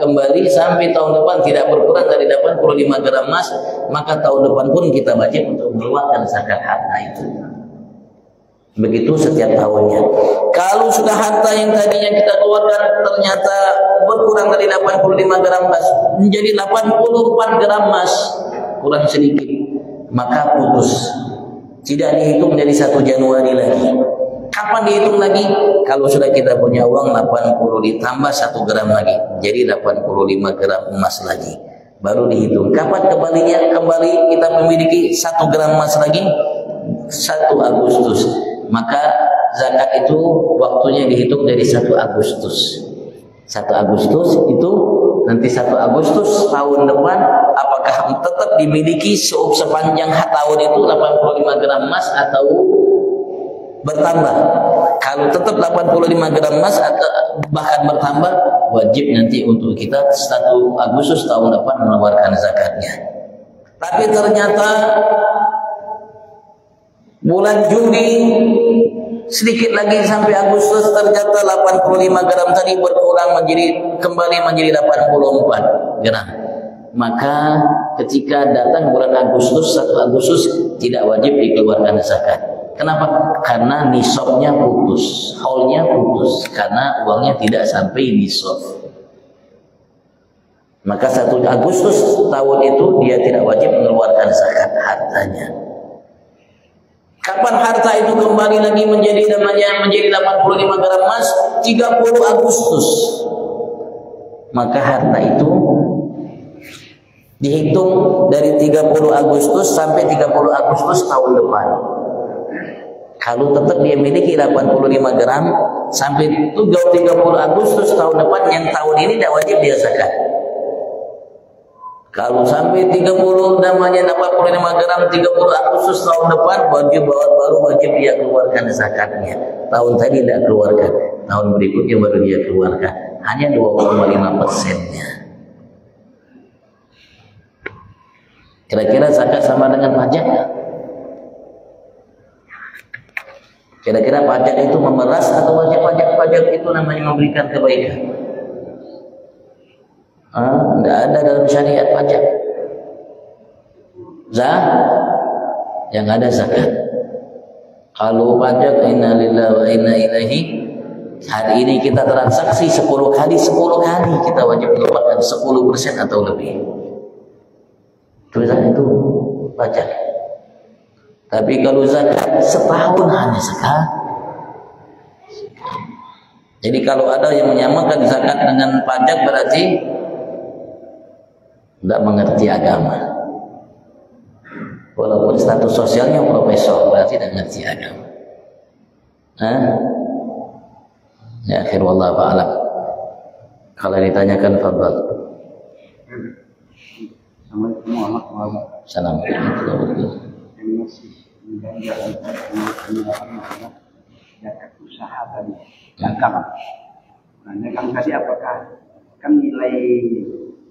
kembali sampai tahun depan tidak berkurang dari 85 gram emas, maka tahun depan pun kita wajib untuk mengeluarkan zakat harta itu. Begitu setiap tahunnya. Kalau sudah harta yang tadinya kita keluarkan ternyata berkurang dari 85 gram emas menjadi 84 gram emas, kurang sedikit, maka putus. Tidak dihitung dari 1 Januari lagi. Kapan dihitung lagi? Kalau sudah kita punya uang 80 ditambah 1 gram lagi, jadi 85 gram emas lagi. Baru dihitung. Kapan kembalinya? Kembali kita memiliki 1 gram emas lagi 1 Agustus. Maka zakat itu waktunya dihitung dari 1 Agustus. 1 Agustus itu nanti 1 Agustus tahun depan apakah tetap dimiliki sepanjang tahun itu 85 gram emas atau bertambah? Kalau tetap 85 gram emas atau bahkan bertambah, wajib nanti untuk kita 1 Agustus tahun depan mengeluarkan zakatnya. Tapi ternyata bulan Juni sedikit lagi sampai Agustus ternyata 85 gram tadi berkurang kembali menjadi 84 gram. Maka ketika datang bulan Agustus 1 Agustus tidak wajib dikeluarkan zakat. Kenapa? Karena nisabnya putus, haulnya putus, karena uangnya tidak sampai nisab. Maka 1 Agustus tahun itu dia tidak wajib mengeluarkan zakat hartanya. Kapan harta itu kembali lagi menjadi 85 gram emas? 30 Agustus. Maka harta itu dihitung dari 30 Agustus sampai 30 Agustus tahun depan. Kalau tetap dia miliki 85 gram sampai 30 Agustus tahun depan, yang tahun ini tidak wajib dia zakat. Kalau sampai 30 namanya 85 gram 30 Agustus tahun depan baru wajib dia keluarkan zakatnya. Tahun tadi tidak keluarkan, tahun berikutnya baru dia keluarkan. Hanya 2,5%-nya. Kira-kira zakat sama dengan pajak? Kira-kira pajak itu memeras atau pajak itu namanya memberikan kebaikan? Tidak ada dalam syariat pajak. Yang ada zakat. Kalau pajak, inna lillahi wa inna ilaihi, hari ini kita transaksi 10 kali kita wajib mengeluarkan 10% atau lebih. Itu pajak. Tapi kalau zakat setahun hanya sekali. Jadi kalau ada yang menyamakan zakat dengan pajak berarti tidak mengerti agama. Walaupun status sosialnya profesor, berarti tidak mengerti agama. Ya akhir wallahu a'lam. Kalau ditanyakan fadhal. Assalamualaikum warahmatullahi wabarakatuh. Assalamualaikum. Zakat usaha tadi, dagang. Nah, dagang tadi apakah kan nilai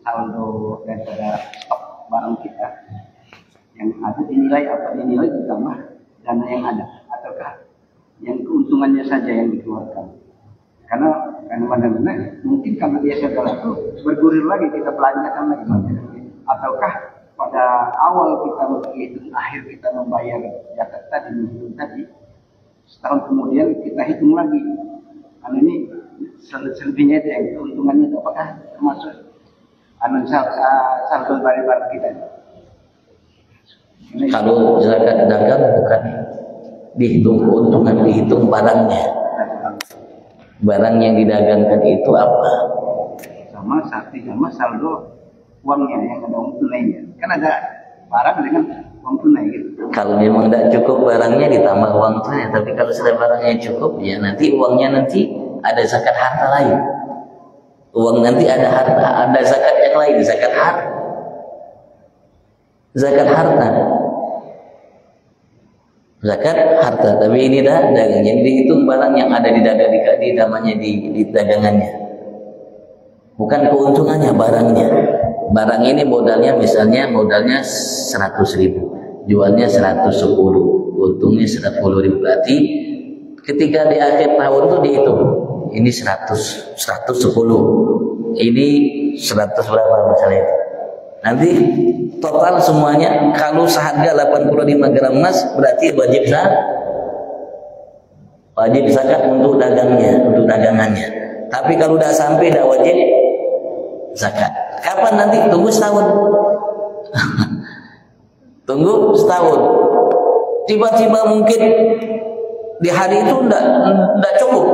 saldo daripada stok barang kita yang ada dinilai apa? Dinilai ditambah dana yang ada, ataukah yang keuntungannya saja yang dikeluarkan? Karena mana-mana mungkin karena dia sudah itu bergulir lagi, kita belanjakan lagi, ataukah pada awal kita menghitung, akhir kita membayar zakat tadi, setahun kemudian kita hitung lagi. Karena ini selebihnya itu yang keuntungannya itu apakah termasuk saldo dari barang kita? Kalau zakat dagang bukan dihitung keuntungan, dihitung barangnya. Barang yang didagangkan itu apa? Sama saldo uangnya yang ada uang tunainya. Kan ada barang dengan uang tunai gitu. Kalau memang tidak cukup barangnya ditambah uang tunai, tapi kalau sudah barangnya cukup ya nanti uangnya nanti ada zakat harta lain. Uang nanti ada harta, ada zakat yang lain, zakat harta. Zakat harta. Zakat harta, tapi ini dagang. Yang dihitung barang yang ada di dagangannya. Bukan keuntungannya, barangnya. Barang ini modalnya misalnya 100.000, jualnya 110, untungnya 110.000. Berarti ketika di akhir tahun itu dihitung, ini 110, ini 100 berapa misalnya itu. Nanti total semuanya kalau seharga 85 gram emas berarti wajib zakat untuk dagangannya. Tapi kalau udah sampai tidak wajib zakat. Kapan nanti? Tunggu setahun. Tunggu setahun. Tiba-tiba mungkin di hari itu enggak cukup,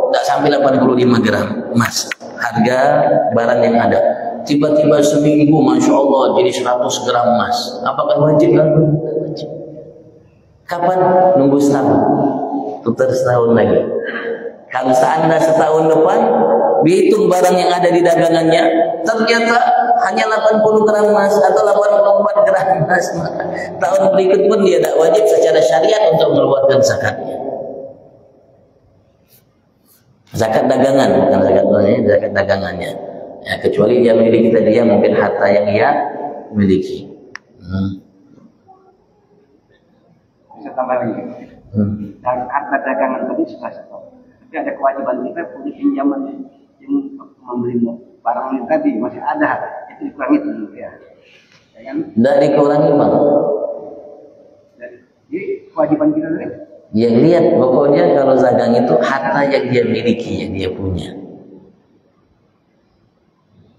enggak sampai 85 gram emas harga barang yang ada. Tiba-tiba seminggu, masya Allah, jadi 100 gram emas. Apakah wajib? Wajib. Kapan? Nunggu setahun. Putar setahun lagi. Kalau seandainya setahun depan dihitung barang yang ada di dagangannya, ternyata hanya 80 gram emas atau 84 gram emas, tahun berikut pun dia tidak wajib secara syariat untuk mengeluarkan zakatnya. Zakat dagangan, bukan zakat dagangannya. Ya, kecuali dia memiliki dia mungkin harta yang dia miliki. Bisa tambah lagi. Dan harta dagangan tadi sudah stop. Tapi ada kewajiban kita punya pinjaman yang membeli barang ini tadi masih ada, itu dikurangi dulu ya. Tidak dikurangi Bang. Jadi kewajiban kita tadi. Dia lihat pokoknya kalau dagang itu harta yang dia miliki, yang dia punya.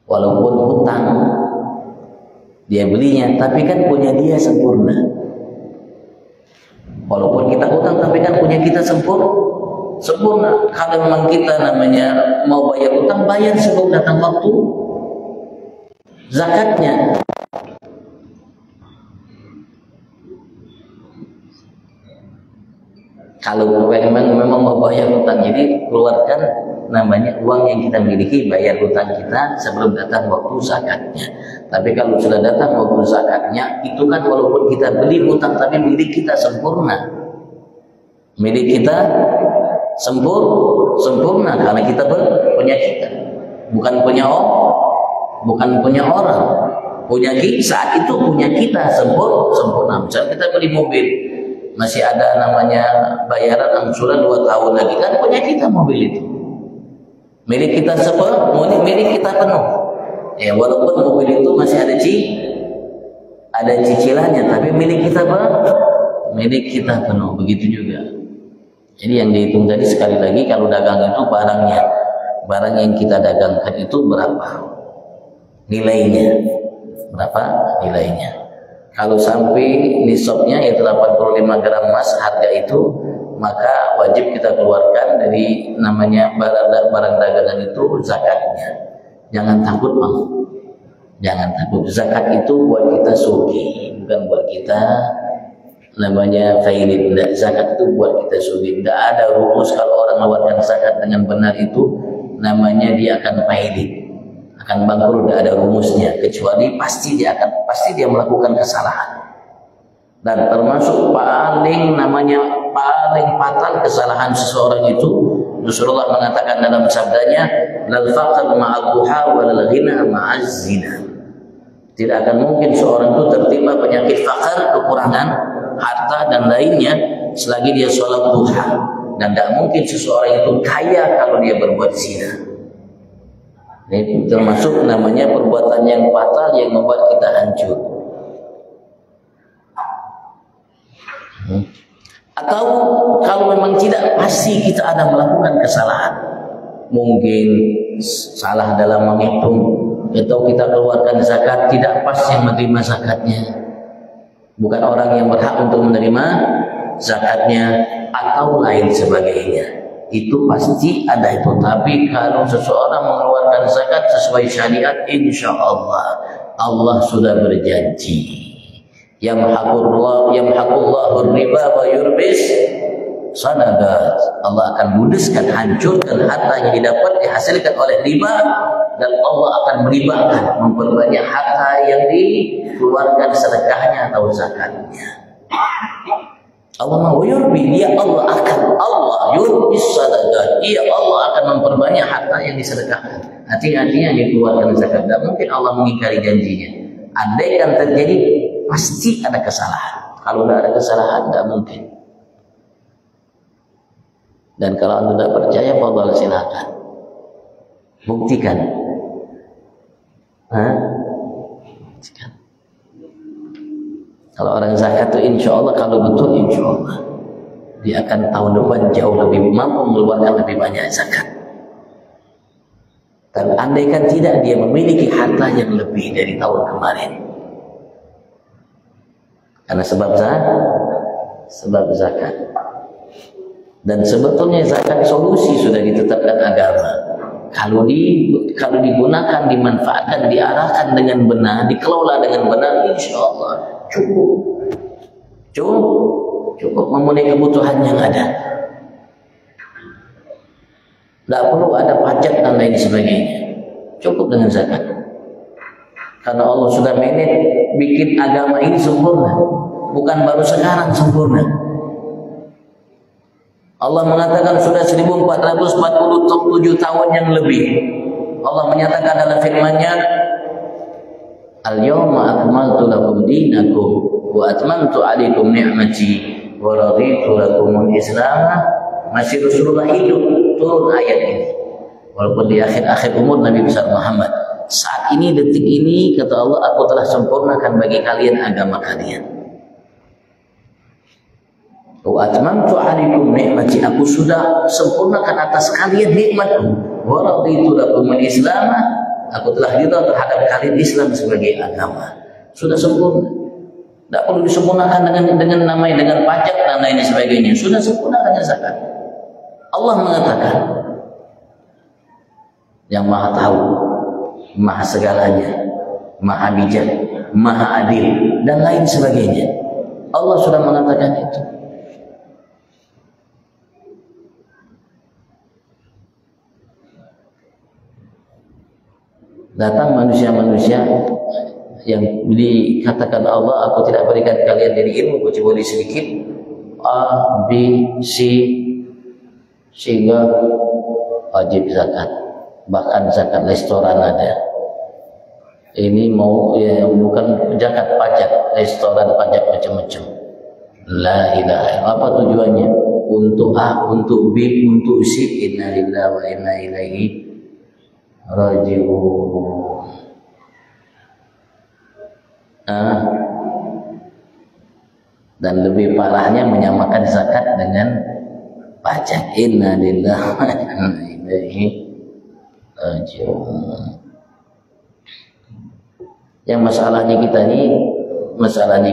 Walaupun hutang dia belinya, tapi kan punya dia sempurna. Walaupun kita hutang, tapi kan punya kita sempurna. Kalau memang kita namanya mau bayar hutang, bayar sebelum datang waktu zakatnya. Kalau memang mau bayar hutang, jadi keluarkan namanya uang yang kita miliki, bayar hutang kita sebelum datang waktu zakatnya. Tapi kalau sudah datang waktu zakatnya, itu kan walaupun kita beli hutang, tapi milik kita sempurna. Milik kita sempurna karena kita punya kita, bukan punya orang. Punya kita saat itu punya kita sempurna. Misalnya kita beli mobil, masih ada namanya bayaran angsuran 2 tahun lagi, kan punya kita mobil itu. Milik kita milik kita penuh. Ya walaupun mobil itu masih ada cicilannya, tapi milik kita penuh. Begitu juga. Jadi yang dihitung tadi sekali lagi kalau dagang itu barang yang kita dagangkan itu berapa nilainya. Kalau sampai nisabnya yaitu 85 gram emas harga itu, maka wajib kita keluarkan dari namanya barang dagangan itu zakatnya. Jangan takut Bang. Jangan takut. Zakat itu buat kita sugi, bukan buat kita namanya failin. Zakat itu buat kita sugi. Tidak ada rumus kalau orang mengeluarkan zakat dengan benar itu namanya dia akan failin, akan bangkrut. Tidak ada rumusnya, kecuali pasti dia melakukan kesalahan. Dan termasuk paling fatal kesalahan seseorang itu, Rasulullah mengatakan dalam sabdanya, lal faqr ma'al duha wa lal ghina ma'az zina. Tidak akan mungkin seorang itu tertimpa penyakit fakir, kekurangan harta dan lainnya selagi dia sholat duha, dan tidak mungkin seseorang itu kaya kalau dia berbuat zina. Ini termasuk namanya perbuatan yang fatal yang membuat kita hancur. Atau kalau memang tidak, pasti kita ada melakukan kesalahan. Mungkin salah dalam menghitung, atau kita keluarkan zakat tidak pas yang menerima zakatnya, bukan orang yang berhak untuk menerima zakatnya, atau lain sebagainya. Itu pasti ada itu. Tapi kalau seseorang mengeluarkan zakat sesuai syariat, insya Allah sudah berjanji, yamhaqullahu riba wa yurbis sadaqat. Allah akan ludeskan, hancurkan harta yang dihasilkan oleh riba, dan Allah akan meribakan, memperbanyak harta yang dikeluarkan sedekahnya atau zakatnya. Allah mau yurbi, Allah yurbis sadaqat. Allah akan memperbanyak harta yang disedekahkan. Artinya yang dikeluarkan zakat. Tidak mungkin Allah mengingkari janjinya. Andaikan terjadi, pasti ada kesalahan. Kalau tidak ada kesalahan, tidak mungkin. Dan kalau Anda tidak percaya, fadhal silakan buktikan. Hah? Kalau orang zakat itu insya Allah, kalau betul insya Allah dia akan tahun depan jauh lebih mampu mengeluarkan lebih banyak zakat. Dan andaikan tidak, dia memiliki harta yang lebih dari tahun kemarin. Karena sebab zakat. Dan sebetulnya zakat solusi sudah ditetapkan agama. Kalau digunakan, dimanfaatkan, diarahkan dengan benar, dikelola dengan benar, insya Allah cukup memenuhi kebutuhan yang ada. Tidak perlu ada pajak dan lain sebagainya. Cukup dengan zakat. Karena Allah sudah bikin agama ini sempurna. Bukan baru sekarang sempurna. Allah mengatakan sudah 1447 tahun yang lebih. Allah menyatakan dalam firman-Nya, Al-yawma akmaltu lakum dinakum wa atmamtu alaikum ni'mati wa raditu lakumul Islam. Masih Rasulullah hidup turun ayat ini. Walaupun di akhir-akhir umur Nabi besar Muhammad. Saat ini, detik ini, kata Allah, aku telah sempurnakan bagi kalian agama kalian. Wa atmamtu alaikum ni'mati, aku sudah sempurnakan atas kalian nikmatku. Wa raditu lakumul Islam, aku telah ridha terhadap kalian Islam sebagai agama. Sudah sempurna. Tidak perlu disempurnakan dengan namanya dengan pajak dan lain sebagainya. Sudah sempurna dengan zakat. Allah mengatakan, yang maha tahu, maha segalanya, maha bijak, maha adil, dan lain sebagainya. Allah sudah mengatakan itu. Datang manusia-manusia yang dikatakan Allah, aku tidak berikan kalian dari ilmu kecuali sedikit, A, B, C, sehingga wajib zakat. Bahkan zakat restoran ada. Ini mau bukan zakat pajak, restoran pajak macam-macam. La ilaha illallah. Apa tujuannya? Untuk A, untuk B, untuk C. Inna lillahi wa inna ilaihi raji'un. Dan lebih parahnya menyamakan zakat dengan pajak. Inna lillahi wa inna ilaihi raji'un. Yang masalahnya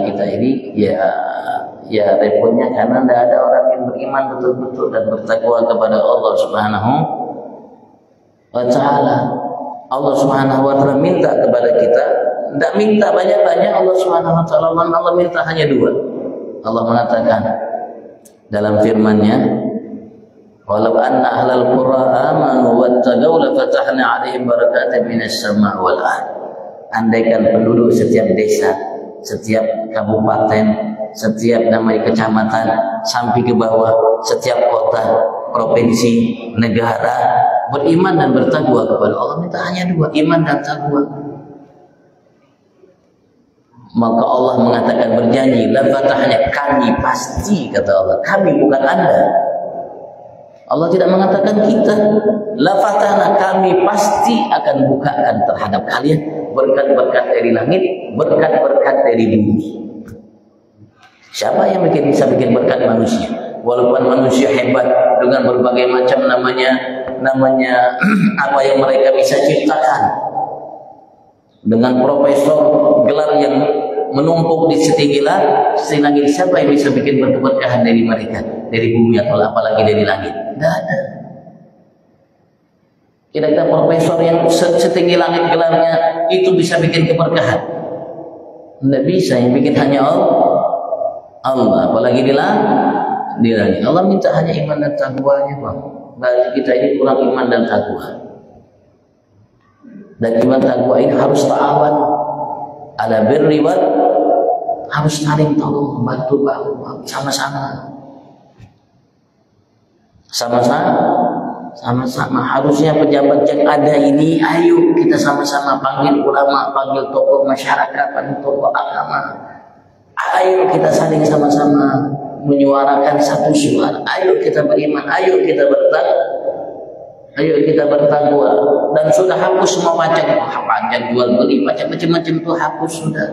kita ini ya repotnya karena tidak ada orang yang beriman betul-betul dan bertakwa kepada Allah Subhanahu wa ta'ala. Allah Subhanahu wa ta'ala minta kepada kita, tidak minta banyak-banyak. Allah Subhanahu wa ta'ala, Allah minta hanya dua. Allah mengatakan dalam firman-Nya, walau anna ahlal qura amanu wattaqaw la fatahna 'alaihim barakatin minas sama' wal ardh. Andaikan penduduk setiap desa, setiap kabupaten, setiap namanya kecamatan sampai ke bawah, setiap kota, provinsi, negara beriman dan bertakwa kepada Allah, minta hanya dua, iman dan takwa. Maka Allah mengatakan berjanji, la fatahnya, kami pasti, kata Allah, kami bukan Anda. Allah tidak mengatakan kita. La fatahna, kami pasti akan bukakan terhadap kalian berkat-berkat dari langit, berkat-berkat dari bumi. Siapa yang bisa bikin berkat manusia? Walaupun manusia hebat dengan berbagai macam namanya apa yang mereka bisa ciptakan, dengan profesor gelar yang menumpuk di setinggi langit, siapa yang bisa bikin berkeberkahan dari mereka, dari bumi atau apalagi dari langit? Tidak ada. Kira-kira profesor yang setinggi langit gelarnya itu bisa bikin keberkahan? Tidak bisa. Yang bikin hanya Allah. Apalagi di langit. Allah minta hanya iman dan takwanya, Bang. Bagi kita ini kurang iman dan takwa. Dan iman takwa ini harus ta'awan ala birri wal, harus saling tolong membantu bahu sama-sama. Sama-sama harusnya pejabat yang ada ini, ayo kita sama-sama panggil ulama, panggil tokoh masyarakat, panggil tokoh agama. Ayo kita saling sama-sama menyuarakan satu suara. Ayo kita beriman, ayo kita bertakwa. Ayo kita bertakwa dan sudah hapus semua pajak jual beli, pajak macam-macam itu hapus sudah.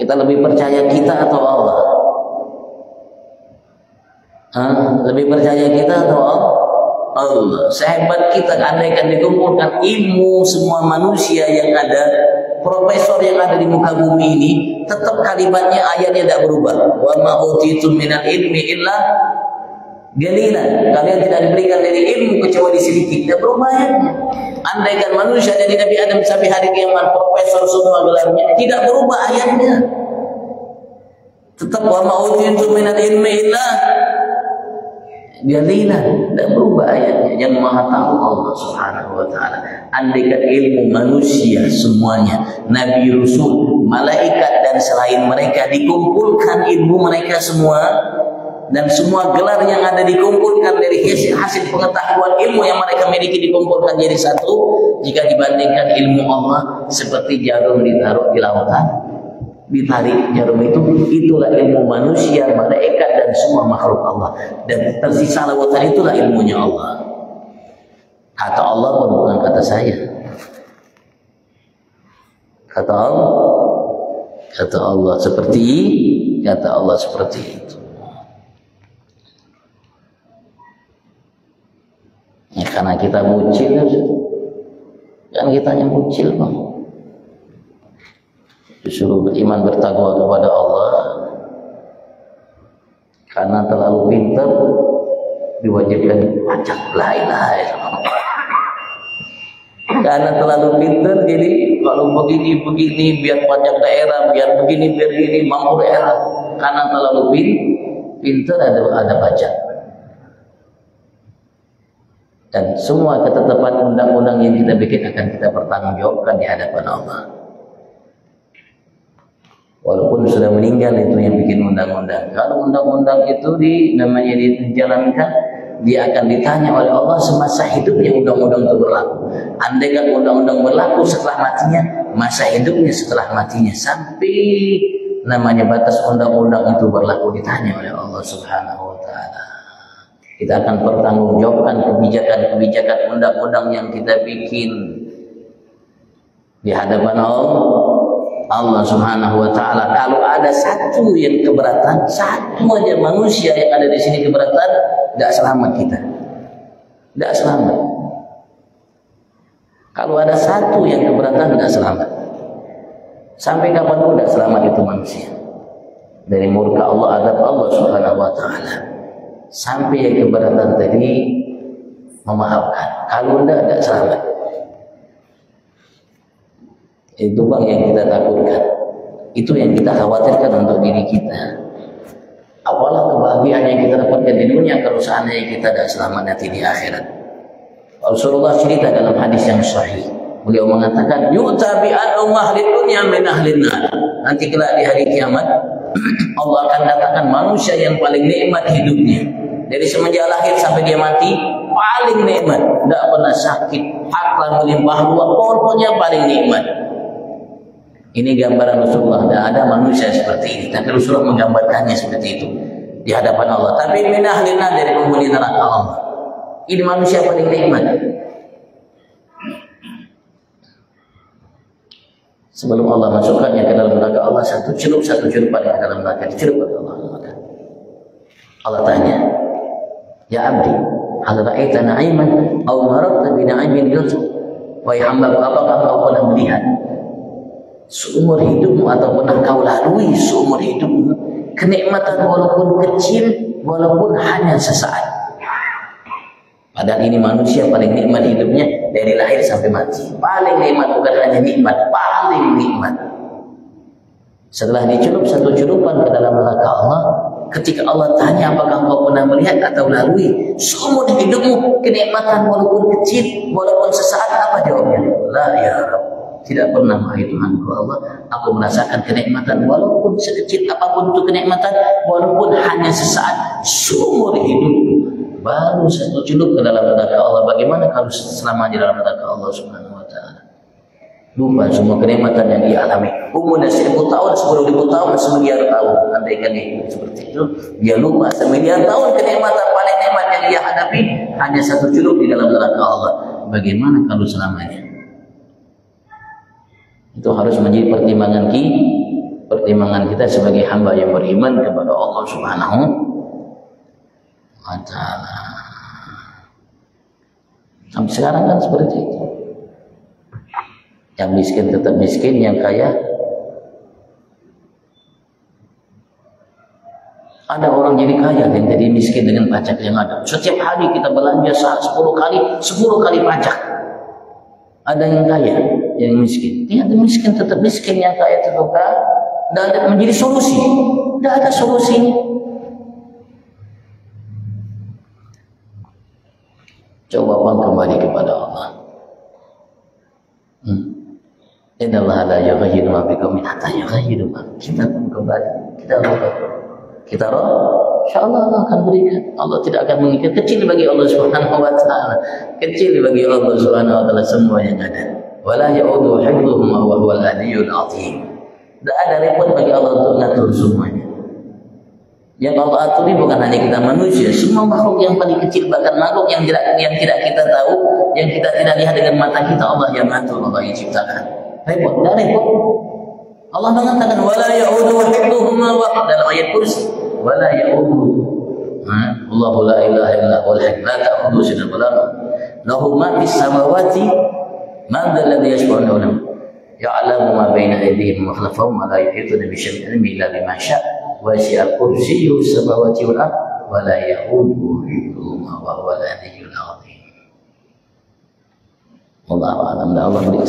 Kita lebih percaya kita atau Allah? Lebih percaya kita atau Allah? Sehebat kita, andaikan dikumpulkan ilmu semua manusia yang ada, profesor yang ada di muka bumi ini, tetap kalimatnya, ayatnya tidak berubah. Wa ma utitum minal ilmi illa qalilan. Kalian tidak diberikan dari ilmu kecuali sedikit. Tidak berubah ayatnya. Andaikan manusia dari Nabi Adam sampai hari kiamat, profesor semua gelarnya, tidak berubah ayatnya. Tetap wa ma utitum minal ilmi illa qalilan. Tidak berubah ayatnya. Yang Maha tahu Allah Subhanahu wa taala. Andaikan ilmu manusia semuanya, nabi, rasul, malaikat dan selain mereka dikumpulkan ilmu mereka semua, dan semua gelar yang ada dikumpulkan dari hasil pengetahuan ilmu yang mereka miliki dikumpulkan jadi satu, jika dibandingkan ilmu Allah seperti jarum ditaruh di lautan, ditarik jarum itu, itulah ilmu manusia, malaikat dan semua makhluk Allah, dan tersisa lautan itulah ilmunya Allah. Kata Allah pun bukan kata saya. Kata Allah seperti itu. Ya, karena kita bucil, kan kita yang bucil, Bang. Disuruh beriman bertakwa kepada Allah, karena terlalu pintar diwajibkan pajak. La ilaha illallah. Karena terlalu pintar, jadi kalau begini biar pajak daerah, biar begini mampu daerah. Karena terlalu pintar ada pajak. Dan semua ketetapan undang-undang yang kita bikin akan kita pertanggungjawabkan di hadapan Allah. Walaupun sudah meninggal itu yang bikin undang-undang. Kalau undang-undang itu namanya dijalankan, dia akan ditanya oleh Allah semasa hidupnya undang-undang itu berlaku. Andaikan undang-undang berlaku setelah matinya, masa hidupnya setelah matinya, sampai namanya batas undang-undang itu berlaku, ditanya oleh Allah Subhanahu wa taala. Kita akan pertanggungjawabkan kebijakan-kebijakan undang-undang yang kita bikin di hadapan Allah Subhanahu wa taala. Kalau ada satu yang keberatan, satu aja manusia yang ada di sini keberatan, tidak selamat kita. Tidak selamat. Kalau ada satu yang keberatan, tidak selamat. Sampai kapanpun tidak selamat itu manusia dari murka Allah, azab Allah Subhanahu wa taala. Sampai yang keberatan tadi memaafkan. Kalau tidak selamat. Itu Bang yang kita takutkan. Itu yang kita khawatirkan untuk diri kita. Apalah kebahagiaan yang kita dapatkan di dunia kalau seandainya kita tidak selamat nanti di akhirat. Rasulullah cerita dalam hadis yang sahih. Beliau mengatakan, "Yu'ta bi ahli dunya min ahli nar." Nanti kelak di hari kiamat, Allah akan datangkan manusia yang paling nikmat hidupnya. Dari semenjak lahir sampai dia mati, paling nikmat, tidak pernah sakit, harta melimpah ruah, pokoknya paling nikmat. Ini gambaran Rasulullah. Tidak ada manusia seperti ini, tapi Rasulullah menggambarkannya seperti itu di hadapan Allah. Tapi min ahli nar, dari penghuni neraka Allah. Ini manusia paling nikmat. Sebelum Allah masukkannya ke dalam neraka Allah, satu celupan ke dalam neraka, dicelup oleh Allah. Allah tanya, "Ya abdi, hal ra'aita na'iman aw mararta bi na'imin ghayr?" Wahai hamba, apakah kau pernah melihat seumur hidupmu atau pernah kau lalui seumur hidupmu kenikmatan walaupun kecil, walaupun hanya sesaat? Padahal ini manusia paling nikmat hidupnya dari lahir sampai mati. Paling nikmat, bukan hanya nikmat, paling nikmat. Setelah dicelup satu celupan ke dalam neraka Allah, ketika Allah tanya apakah kau pernah melihat atau lalui seumur hidupmu kenikmatan walaupun kecil, walaupun sesaat, apa jawabnya? La ya Rabb, tidak pernah, wahai Tuhanku Allah, aku merasakan kenikmatan walaupun sekecil apapun itu kenikmatan, walaupun hanya sesaat seumur hidupku. Baru satu celup ke dalam neraka Allah. Bagaimana kalau selama di dalam neraka Allah Subhanahu wa taala? lupa semua kenikmatan yang dia alami. Umurnya 1000 tahun, 10.000 tahun, semiliar tahun. Andaikan dia seperti itu, dia lupa semiliar tahun kenikmatan paling nikmat yang dia hadapi hanya satu celup di dalam neraka Allah. Bagaimana kalau selamanya? Itu harus menjadi pertimbangan kita sebagai hamba yang beriman kepada Allah Subhanahu wa Ta'ala. Sampai sekarang kan seperti itu. Yang miskin tetap miskin, yang kaya. Ada orang jadi kaya dan jadi miskin dengan pajak yang ada. Setiap hari kita belanja 10 kali pajak. Ada yang kaya, yang miskin. Yang miskin tetap miskin, yang kaya tetap kaya. Tidak ada menjadi solusi. Tidak ada solusinya. Coba kembali kepada Allah. Innallaha la yughayyiru ma biqaumin hatta yughayyiru ma. Kita kembali. Kita insyaallah Allah akan berikan. Allah tidak akan mengikat. Kecil bagi Allah Subhanahu wa Ta'ala. Kecil bagi Allah Subhanahu wa Ta'ala semua yang ada. Wala ya'udu hifdhuhuma wa huwal aliyyul 'azim. Tidak ada repot bagi Allah untuk mengatur semuanya. Yang Allah atur ini bukan hanya kita manusia, semua makhluk yang paling kecil, bahkan makhluk yang tidak kita tahu, yang kita tidak lihat dengan mata kita, Allah yang mengatur, Allah yang ciptakan. Repot, tidak repot. Allah mengatakan wala ya'udu hifdhuhuma dalam ayat kursi. Wala ya'udu. Allahu la ilaha illa huwal hayy la ta'khudhuhu sinatun wa la nawm. Lahu ma fis samawati man dhal ladzi yashfa'u lahu. Ya'lamu ma baina aydihim wa khalfahum wa la yuhituna bi syai'in illa bima syaa'. Wasi'a kursiyyuhu samawati wal ardh wa la ya'uduhu hifdhuhuma wa huwal 'aliyyul 'azim. Wallahu a'lam. Allah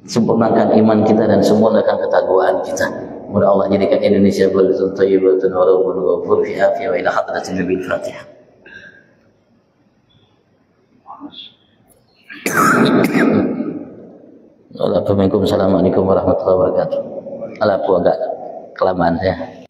sempurnakan iman kita dan sempurnakan ketakwaan kita. Mudah Allah jadikan Indonesia baladun thayyibatun wa rabbun ghafur fi afiyah wa ila hadratin nabil Fatihah. Assalamualaikum warahmatullahi wabarakatuh. Ala aku agak kelamaan saya.